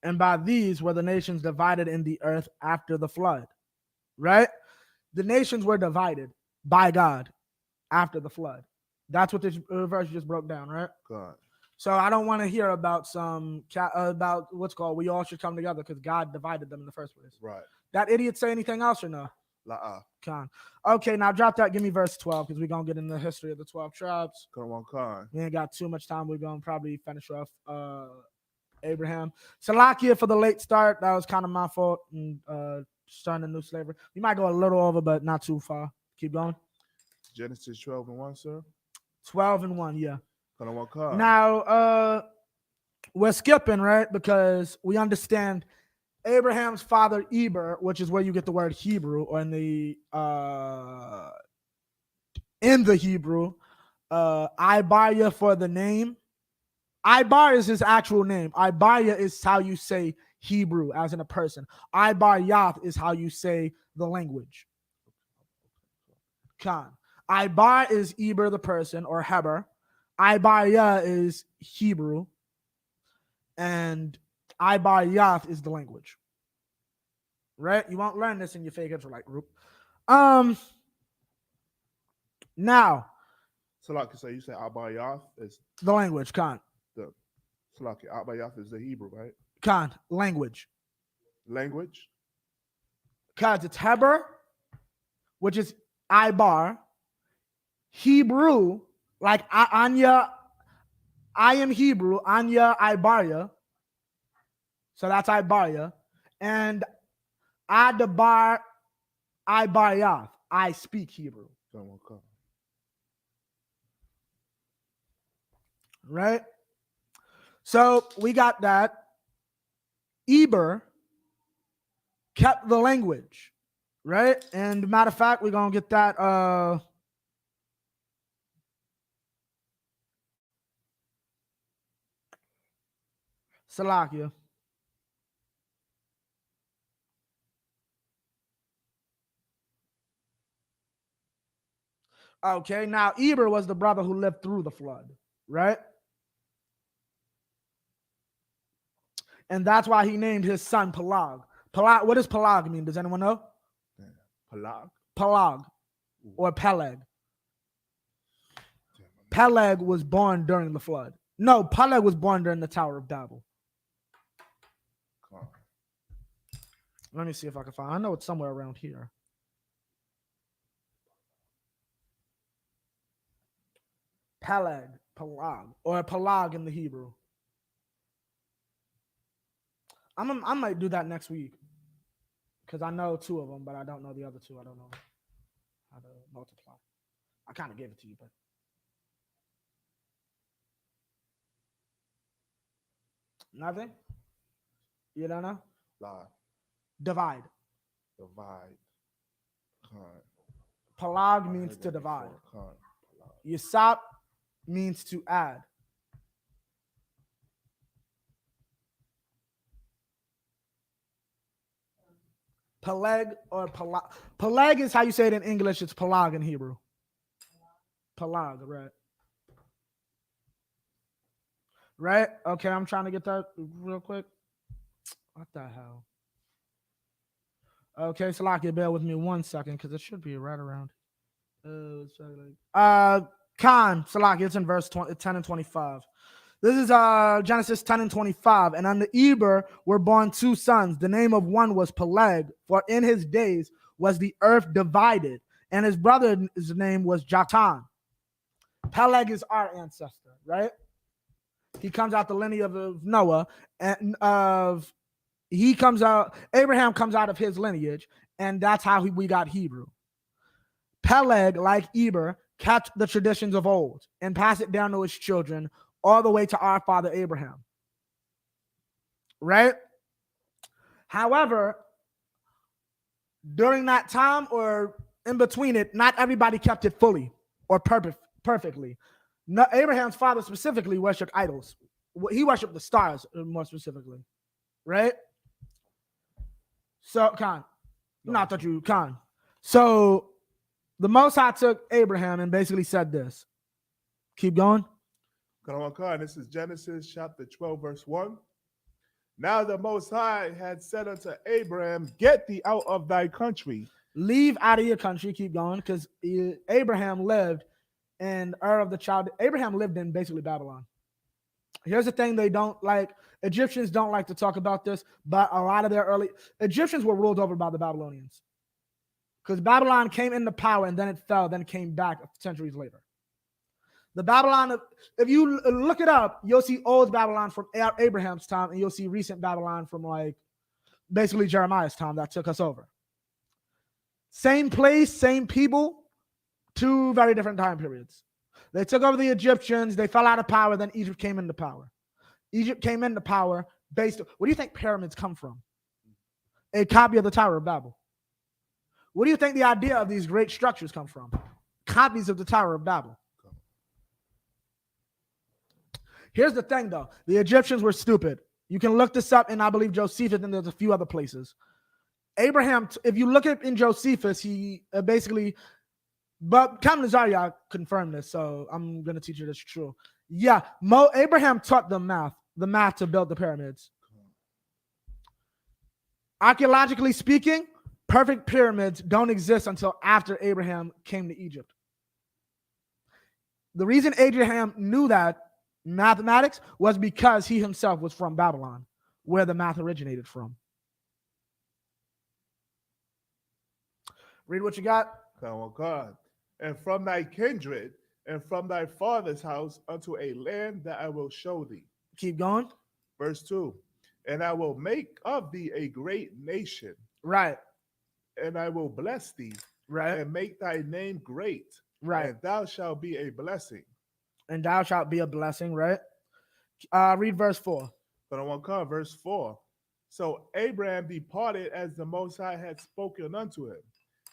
And by these were the nations divided in the earth after the flood. Right? The nations were divided by God after the flood. That's what this verse just broke down, right? God. So I don't want to hear about about what's called we all should come together because God divided them in the first place. Right. That idiot say anything else or no? La-uh. Con. Okay, now drop that. Give me verse 12 because we're going to get into the history of the 12 tribes. We ain't got too much time. We're going to probably finish off Abraham. Salakia for the late start. That was kind of my fault. And starting a new slavery. We might go a little over, but not too far. Keep going. Genesis 12 and 1, sir. 12 and 1, yeah. Khan. Now, we're skipping, right? Because we understand Abraham's father, Eber, which is where you get the word Hebrew, or in the Hebrew, Ibaya for the name. Ibar is his actual name. Ibaya is how you say Hebrew, as in a person. Ibaryath is how you say the language. Khan. Ibar is Eber the person, or Heber. Ibaya is Hebrew. And Ibaryath is the language. Right? You won't learn this in your fake Israelite group. Now. Salaki, so you say Abayath is the language, Khan. Salaki, Abayath is the Hebrew, right? Khan, language. Language? Because it's Heber, which is Ibar. Hebrew, like Anya, I am Hebrew, Anya Ibarya. So that's Ibarya. And Adabar Ibaryath. I speak Hebrew. Right? So we got that. Eber kept the language. Right? And matter of fact, we're going to get that. Salakia. Okay, now Eber was the brother who lived through the flood, right? And that's why he named his son Pelag. Pelag, what does Pelag mean? Does anyone know? Pelag? Pelag or Peleg. Peleg was born during the flood. No, Peleg was born during the Tower of Babel. Let me see if I can find. I know it's somewhere around here. Peleg, Pelag, or Pelag in the Hebrew. I might do that next week because I know two of them, but I don't know the other two. I don't know how to multiply. I kind of gave it to you, but nothing. You don't know? Divide. Pelag means to divide. Yisap means to add. Peleg or Pelag. Peleg is how you say it in English. It's Pelag in Hebrew. Pelag, right? Right? Okay, I'm trying to get that real quick. What the hell? Okay, Salakia, bear with me 1 second because it should be right around. Khan, Salakia, it's in verse 10 and 25. This is Genesis 10 and 25. And unto Eber were born two sons. The name of one was Peleg, for in his days was the earth divided. And his brother's name was Jatan. Peleg is our ancestor, right? He comes out the lineage of Noah, and Abraham comes out of his lineage, and that's how we got Hebrew. Peleg, like Eber, kept the traditions of old and passed it down to his children all the way to our father Abraham. Right? However, during that time or in between it, not everybody kept it fully or perfectly. No, Abraham's father specifically worshipped idols. He worshipped the stars more specifically. Right? So, Khan. Not that you, Khan. So, the Most High took Abraham and basically said this. Keep going. This is Genesis chapter 12, verse 1. Now the Most High had said unto Abraham, get thee out of thy country. Leave out of your country. Keep going, because Abraham lived in Ur of the Chaldeans. Abraham lived in basically Babylon. Here's the thing they don't like. Egyptians don't like to talk about this, but a lot of their early Egyptians were ruled over by the Babylonians. Because Babylon came into power and then it fell, then it came back centuries later. The Babylon, if you look it up, you'll see old Babylon from Abraham's time, and you'll see recent Babylon from like basically Jeremiah's time that took us over. Same place, same people, Two very different time periods. They took over the Egyptians. They fell out of power. Then Egypt came into power. Egypt came into power based. Where do you think pyramids come from? A copy of the Tower of Babel. Where do you think the idea of these great structures come from? Copies of the Tower of Babel. Here's the thing, though. The Egyptians were stupid. You can look this up in, I believe, Josephus, and there's a few other places. Abraham, if you look at in Josephus, he basically, but Captain Zaria confirmed this, so I'm going to teach you this true. Yeah, Abraham taught them math to build the pyramids. Archaeologically speaking, perfect pyramids don't exist until after Abraham came to Egypt. The reason Abraham knew that mathematics was because he himself was from Babylon, where the math originated from. Read what you got. Come on, God. And from thy kindred and from thy father's house unto a land that I will show thee. Keep going. Verse 2. And I will make of thee a great nation. Right. And I will bless thee. Right. And make thy name great. Right. And thou shalt be a blessing. And thou shalt be a blessing, right? Read verse 4. But I want to come, verse 4. So Abraham departed as the Most High had spoken unto him,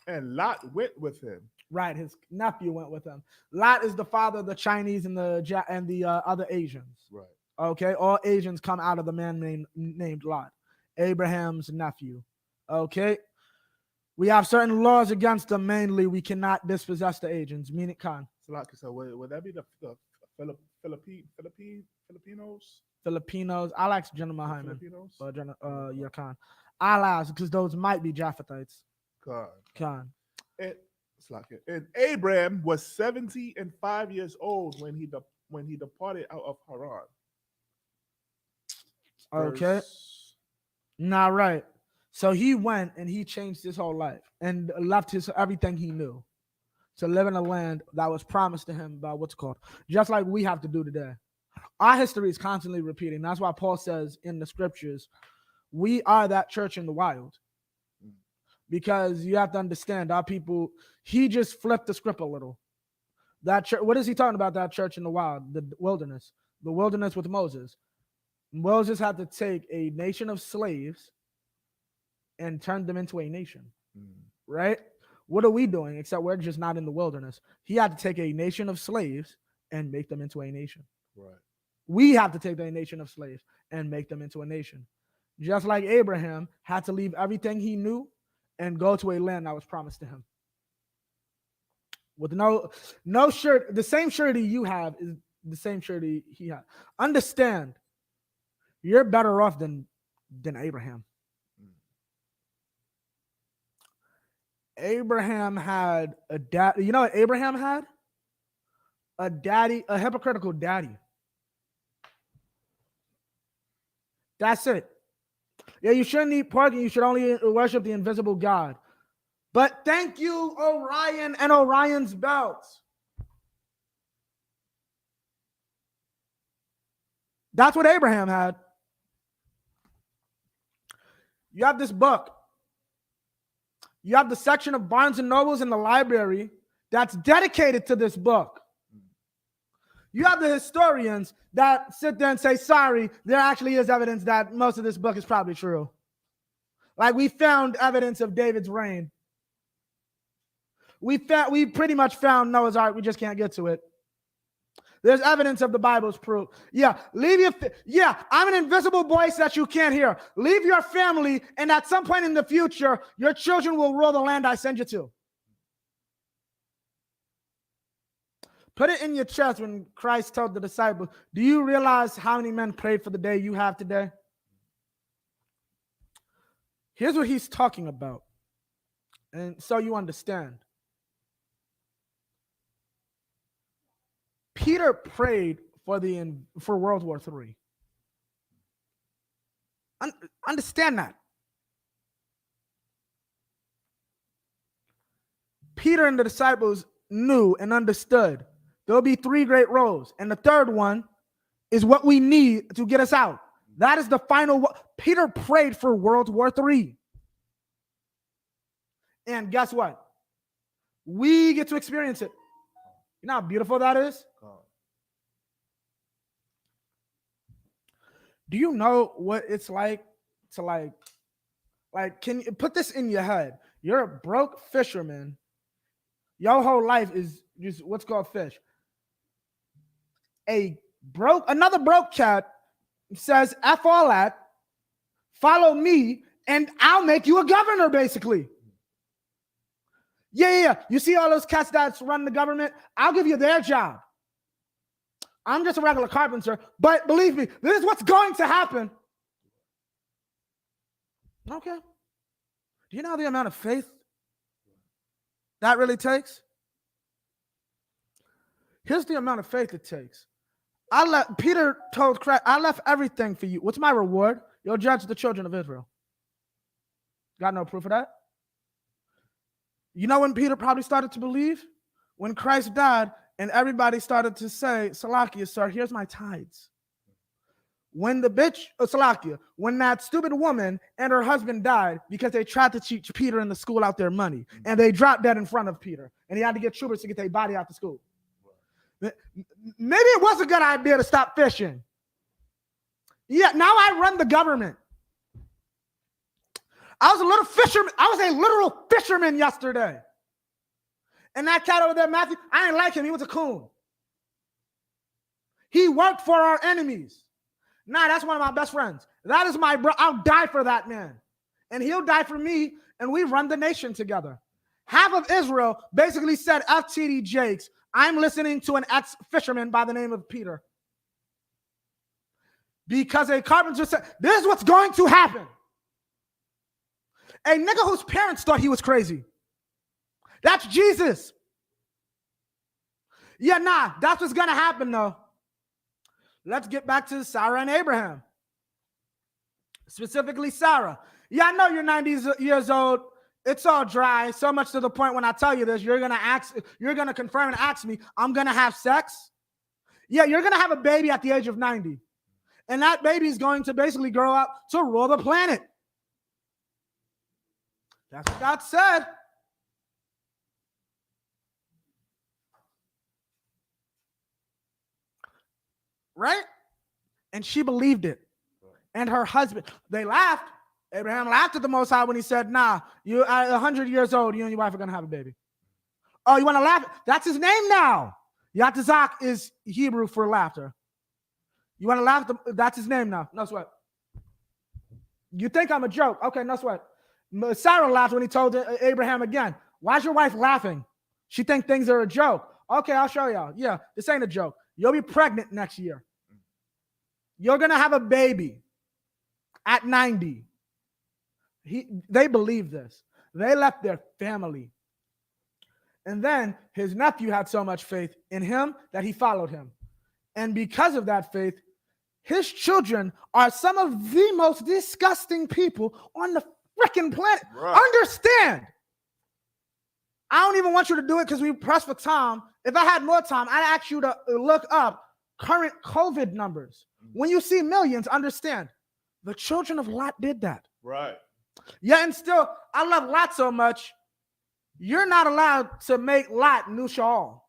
and Lot went with him. Right, his nephew went with him. Lot is the father of the Chinese and the other Asians. Right. Okay, all Asians come out of the man named Lot, Abraham's nephew. Okay, we have certain laws against them. Mainly, we cannot dispossess the Asians. Meaning, Khan. So would that be the Filipinos? Filipinos. I like General Hyman. Filipinos? Yeah, Khan. I like because those might be Japhethites. God. Khan. And Abraham was 75 years old when he departed out of Haran. Okay. Now, right. So he went and he changed his whole life and left his everything he knew to live in a land that was promised to him by what's called, just like we have to do today. Our history is constantly repeating. That's why Paul says in the scriptures, we are that church in the wild. Because you have to understand, our people, he just flipped the script a little. That church, what is he talking about, that church in the wild? The wilderness with Moses. Moses had to take a nation of slaves and turn them into a nation, right? What are we doing? Except we're just not in the wilderness. He had to take a nation of slaves and make them into a nation. Right. We have to take a nation of slaves and make them into a nation. Just like Abraham had to leave everything he knew and go to a land that was promised to him. With no shirt, the same surety you have is the same surety he had. Understand, you're better off than Abraham. Abraham had a dad. You know what Abraham had? A daddy, a hypocritical daddy. That's it. Yeah, you shouldn't eat pork and you should only worship the invisible God. But thank you, Orion and Orion's belts. That's what Abraham had. You have this book. You have the section of Barnes and Nobles in the library that's dedicated to this book. You have the historians that sit there and say, sorry, there actually is evidence that most of this book is probably true. Like we found evidence of David's reign. We pretty much found Noah's Ark. We just can't get to it. There's evidence of the Bible's proof. Yeah, I'm an invisible voice that you can't hear. Leave your family, and at some point in the future, your children will rule the land I send you to. Put it in your chest when Christ told the disciples, do you realize how many men prayed for the day you have today? Here's what he's talking about. And so you understand. Peter prayed for World War III. Understand that. Peter and the disciples knew and understood there'll be 3 great rows. And the third one is what we need to get us out. That is the final. Peter prayed for World War III. And guess what? We get to experience it. You know how beautiful that is? God. Do you know what it's like to like can you put this in your head? You're a broke fisherman. Your whole life is just what's called fish. Another broke cat says, F all that, follow me, and I'll make you a governor, basically. Yeah. You see all those cats that run the government? I'll give you their job. I'm just a regular carpenter, but believe me, this is what's going to happen. Okay. Do you know the amount of faith that really takes? Here's the amount of faith it takes. Peter told Christ, I left everything for you. What's my reward? You'll judge the children of Israel. Got no proof of that? You know when Peter probably started to believe? When Christ died and everybody started to say, Salakia, sir, here's my tithes. When when that stupid woman and her husband died because they tried to teach Peter and the school out their money, and they dropped dead in front of Peter, and he had to get troopers to get their body out the school. Maybe it was a good idea to stop fishing. Yeah, now I run the government. I was a literal fisherman yesterday. And that cat over there, Matthew, I didn't like him. He was a coon. He worked for our enemies. Nah, that's one of my best friends. That is my bro. I'll die for that man. And he'll die for me, and we run the nation together. Half of Israel basically said, FTD Jakes, I'm listening to an ex-fisherman by the name of Peter. Because a carpenter said, this is what's going to happen. A nigga whose parents thought he was crazy. That's Jesus. Yeah, nah, that's what's going to happen, though. Let's get back to Sarah and Abraham. Specifically, Sarah. Yeah, I know you're 90 years old. It's all dry, so much to the point when I tell you this, you're going to confirm and ask me, I'm going to have sex? Yeah, you're going to have a baby at the age of 90. And that baby is going to basically grow up to rule the planet. That's what God said. Right? And she believed it. And her husband, they laughed. Abraham laughed at the Most High when he said, nah, you at 100 years old, you and your wife are going to have a baby. Oh, you want to laugh? That's his name now. Yatzak is Hebrew for laughter. You want to laugh? That's his name now. No sweat. You think I'm a joke. Okay, no sweat. Sarah laughed when he told Abraham again, why's your wife laughing? She thinks things are a joke. Okay, I'll show y'all. Yeah, this ain't a joke. You'll be pregnant next year. You're going to have a baby at 90. They believe this. They left their family. And then his nephew had so much faith in him that he followed him. And because of that faith, his children are some of the most disgusting people on the freaking planet. Right. Understand. I don't even want you to do it because we pressed for time. If I had more time, I'd ask you to look up current COVID numbers. When you see millions, understand. The children of Lot did that. Right. Yeah, and still, I love Lot so much. You're not allowed to make Lot new Shaul.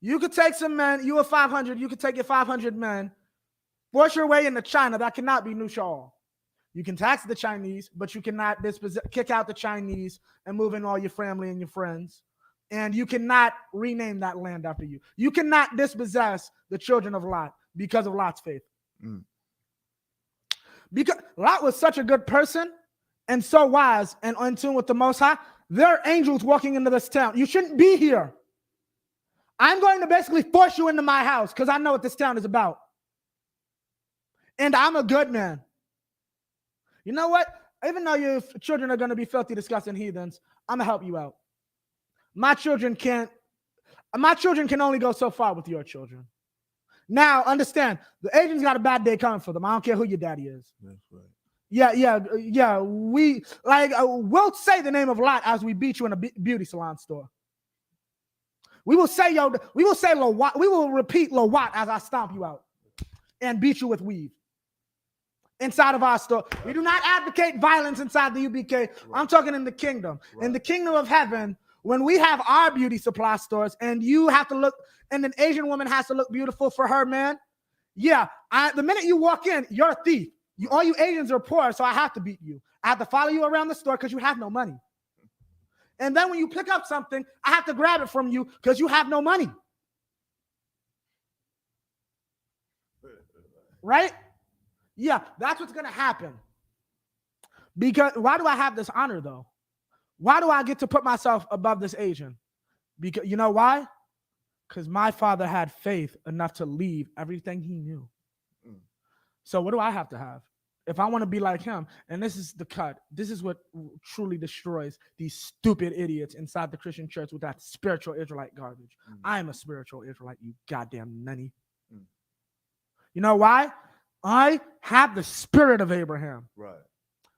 You could take some men, you were 500, you could take your 500 men, force your way into China. That cannot be new Shaul. You can tax the Chinese, but you cannot kick out the Chinese and move in all your family and your friends. And you cannot rename that land after you. You cannot dispossess the children of Lot because of Lot's faith. Because Lot was such a good person and so wise and in tune with the Most High. There are angels walking into this town. You shouldn't be here. I'm going to basically force you into my house because I know what this town is about. And I'm a good man. You know what? Even though your children are going to be filthy, disgusting heathens, I'm going to help you out. My children can only go so far with your children. Now, understand, the agent's got a bad day coming for them. I don't care who your daddy is. That's right. Yeah. We'll say the name of Lot as we beat you in a beauty salon store. We will Lawat. We will repeat Lawat as I stomp you out and beat you with weave inside of our store. We do not advocate violence inside the UBK. Right. I'm talking in the kingdom. Right. In the kingdom of heaven, when we have our beauty supply stores and you have to look, and an Asian woman has to look beautiful for her man, yeah, the minute you walk in, you're a thief. All you Asians are poor, so I have to beat you. I have to follow you around the store because you have no money. And then when you pick up something, I have to grab it from you because you have no money. Right? Yeah, that's what's going to happen. Because why do I have this honor, though? Why do I get to put myself above this Asian? Because you know why? Because my father had faith enough to leave everything he knew. So what do I have to have? If I want to be like him, and this is the cut, this is what truly destroys these stupid idiots inside the Christian church with that spiritual Israelite garbage. I am a spiritual Israelite, you goddamn nunny. You know why? I have the spirit of Abraham. Right.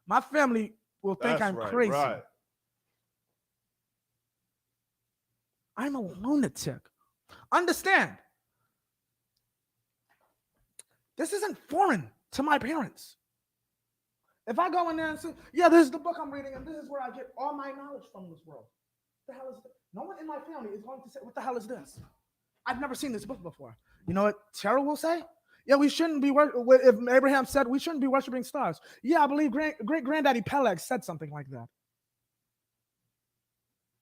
My family will think That's I'm right, crazy. Right. I'm a lunatic. Understand. This isn't foreign to my parents. If I go in there and say, yeah, this is the book I'm reading, and this is where I get all my knowledge from this world. What the hell is this? No one in my family is going to say, what the hell is this? I've never seen this book before. You know what Terrell will say? Yeah, we shouldn't be, if Abraham said we shouldn't be worshiping stars. Yeah, I believe great-granddaddy Peleg said something like that.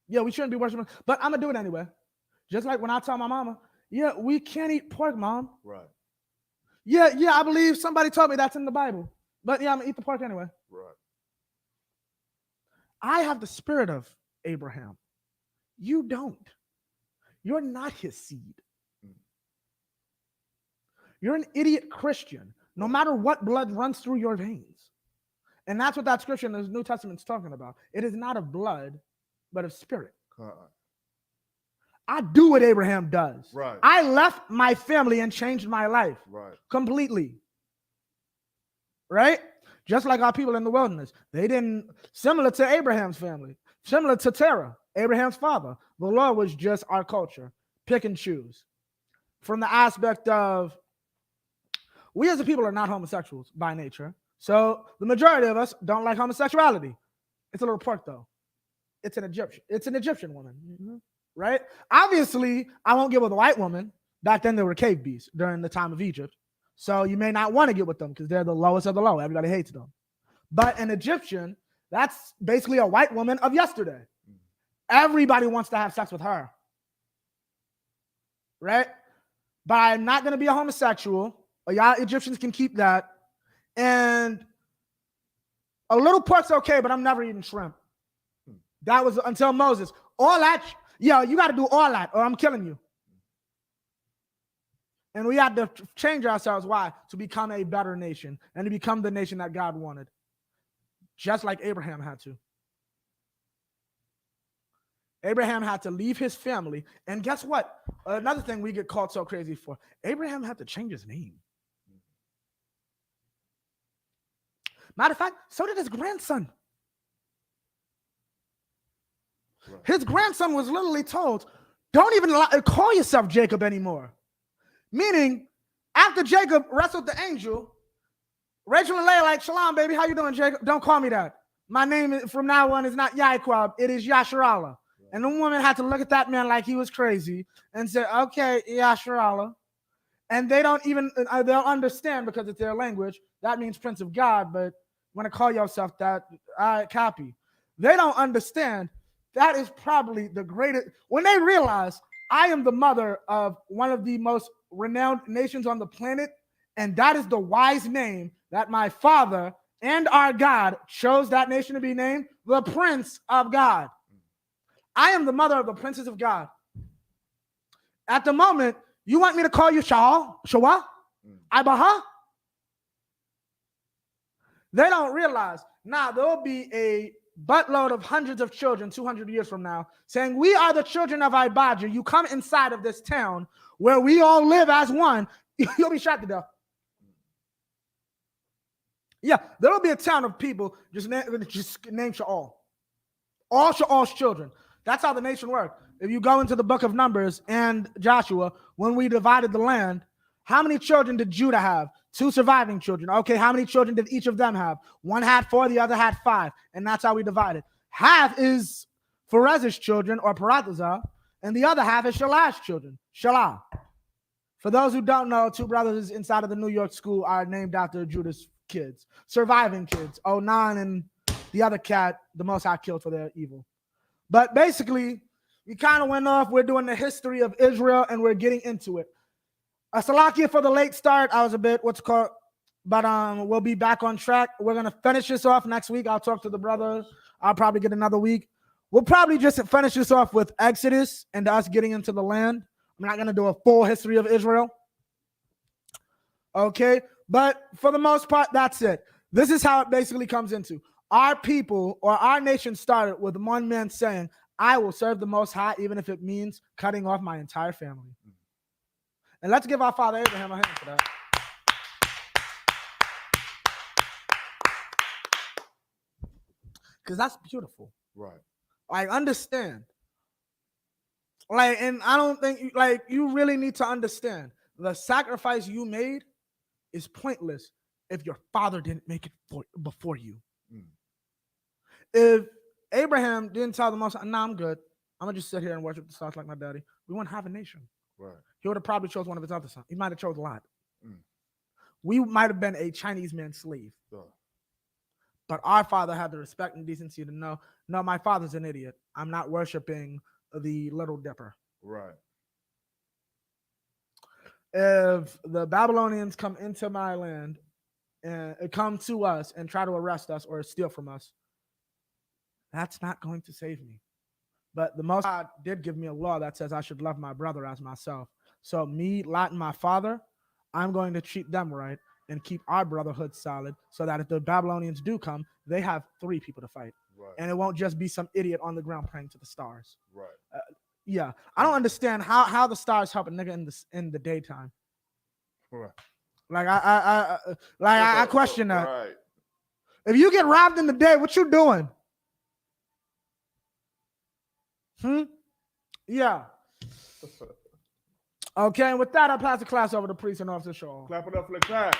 Yeah, we shouldn't be worshiping, but I'm going to do it anyway. Just like when I tell my mama, yeah, we can't eat pork, Mom. Right. Yeah, I believe somebody told me that's in the Bible. But yeah, I'm going to eat the pork anyway. Right. I have the spirit of Abraham. You don't. You're not his seed. You're an idiot Christian, no matter what blood runs through your veins. And that's what that scripture in the New Testament is talking about. It is not of blood, but of spirit. I do what Abraham does. Right. I left my family and changed my life. Right. Completely. Right? Just like our people in the wilderness. They didn't, similar to Abraham's family, similar to Terah, Abraham's father. The law was just our culture. Pick and choose. From the aspect of, we as a people are not homosexuals by nature. So the majority of us don't like homosexuality. It's a little pork, though. It's an Egyptian woman. Right? Obviously, I won't get with a white woman. Back then, there were cave beasts during the time of Egypt. So you may not want to get with them because they're the lowest of the low. Everybody hates them. But an Egyptian, that's basically a white woman of yesterday. Everybody wants to have sex with her. Right? But I'm not going to be a homosexual. Y'all Egyptians can keep that. And a little pork's okay, but I'm never eating shrimp. That was until Moses. All that, yeah, you got to do all that or I'm killing you. And we had to change ourselves. Why? To become a better nation and to become the nation that God wanted. Just like Abraham had to. Abraham had to leave his family. And guess what? Another thing we get called so crazy for. Abraham had to change his name. Matter of fact, so did his grandson. Right. His grandson was literally told, don't even call yourself Jacob anymore. Meaning, after Jacob wrestled the angel, Rachel and Leah like, Shalom, baby, how you doing, Jacob? Don't call me that. My name from now on is not Yaquab, it is Yasharallah. And the woman had to look at that man like he was crazy and say, okay, Yasharallah. And they don't even, they'll understand because it's their language. That means Prince of God, but when to call yourself that, I copy. They don't understand. That is probably the greatest. When they realize I am the mother of one of the most renowned nations on the planet, and that is the wise name that my father and our God chose that nation to be named, the Prince of God. I am the mother of the princes of God. At the moment, you want me to call you Shawa? Ibaha? They don't realize, there'll be a buttload of hundreds of children 200 years from now saying, we are the children of Ibaja. You come inside of this town where we all live as one, you'll be shot to death. Yeah, there'll be a town of people just named Sha'al. All Sha'al's children. That's how the nation worked. If you go into the book of Numbers and Joshua, when we divided the land, how many children did Judah have? 2 surviving children. Okay, how many children did each of them have? One had 4, the other had 5. And that's how we divided. Half is Pharez's children, or Parathaza, and the other half is Shelah's children, Shelah. For those who don't know, two brothers inside of the New York school are named after Judah's kids, surviving kids, Onan and the other cat, the Most High killed for their evil. But basically, we kind of went off. We're doing the history of Israel, and we're getting into it. Salakia for the late start. I was a bit, but we'll be back on track. We're going to finish this off next week. I'll talk to the brother. I'll probably get another week. We'll probably just finish this off with Exodus and us getting into the land. I'm not going to do a full history of Israel. Okay, but for the most part, that's it. This is how it basically comes into. Our people or our nation started with one man saying, I will serve the Most High even if it means cutting off my entire family. And let's give our father Abraham a hand for that. Because that's beautiful. Right. Like, understand. Like, and I don't think, like, you really need to understand the sacrifice you made is pointless if your father didn't make it before you. Mm. If Abraham didn't tell the Most High, nah, I'm good. I'm going to just sit here and worship the stars like my daddy, we wouldn't have a nation. Right. He would have probably chose one of his other sons. He might have chose Lot. Mm. We might have been a Chinese man's slave. Sure. But our father had the respect and decency to know, no, my father's an idiot. I'm not worshiping the Little Dipper. Right. If the Babylonians come into my land and come to us and try to arrest us or steal from us, that's not going to save me. But the Most High did give me a law that says I should love my brother as myself. So me, Lot, and my father, I'm going to treat them right and keep our brotherhood solid so that if the Babylonians do come, they have 3 people to fight. Right. And it won't just be some idiot on the ground praying to the stars. Right. Yeah, I don't understand how the stars help a nigga in the daytime. Right. Like I question that. Right. If you get robbed in the day, what you doing? Yeah. Okay, and with that, I'll pass the class over to Priest and Officer Shaw. Clap it up for the class.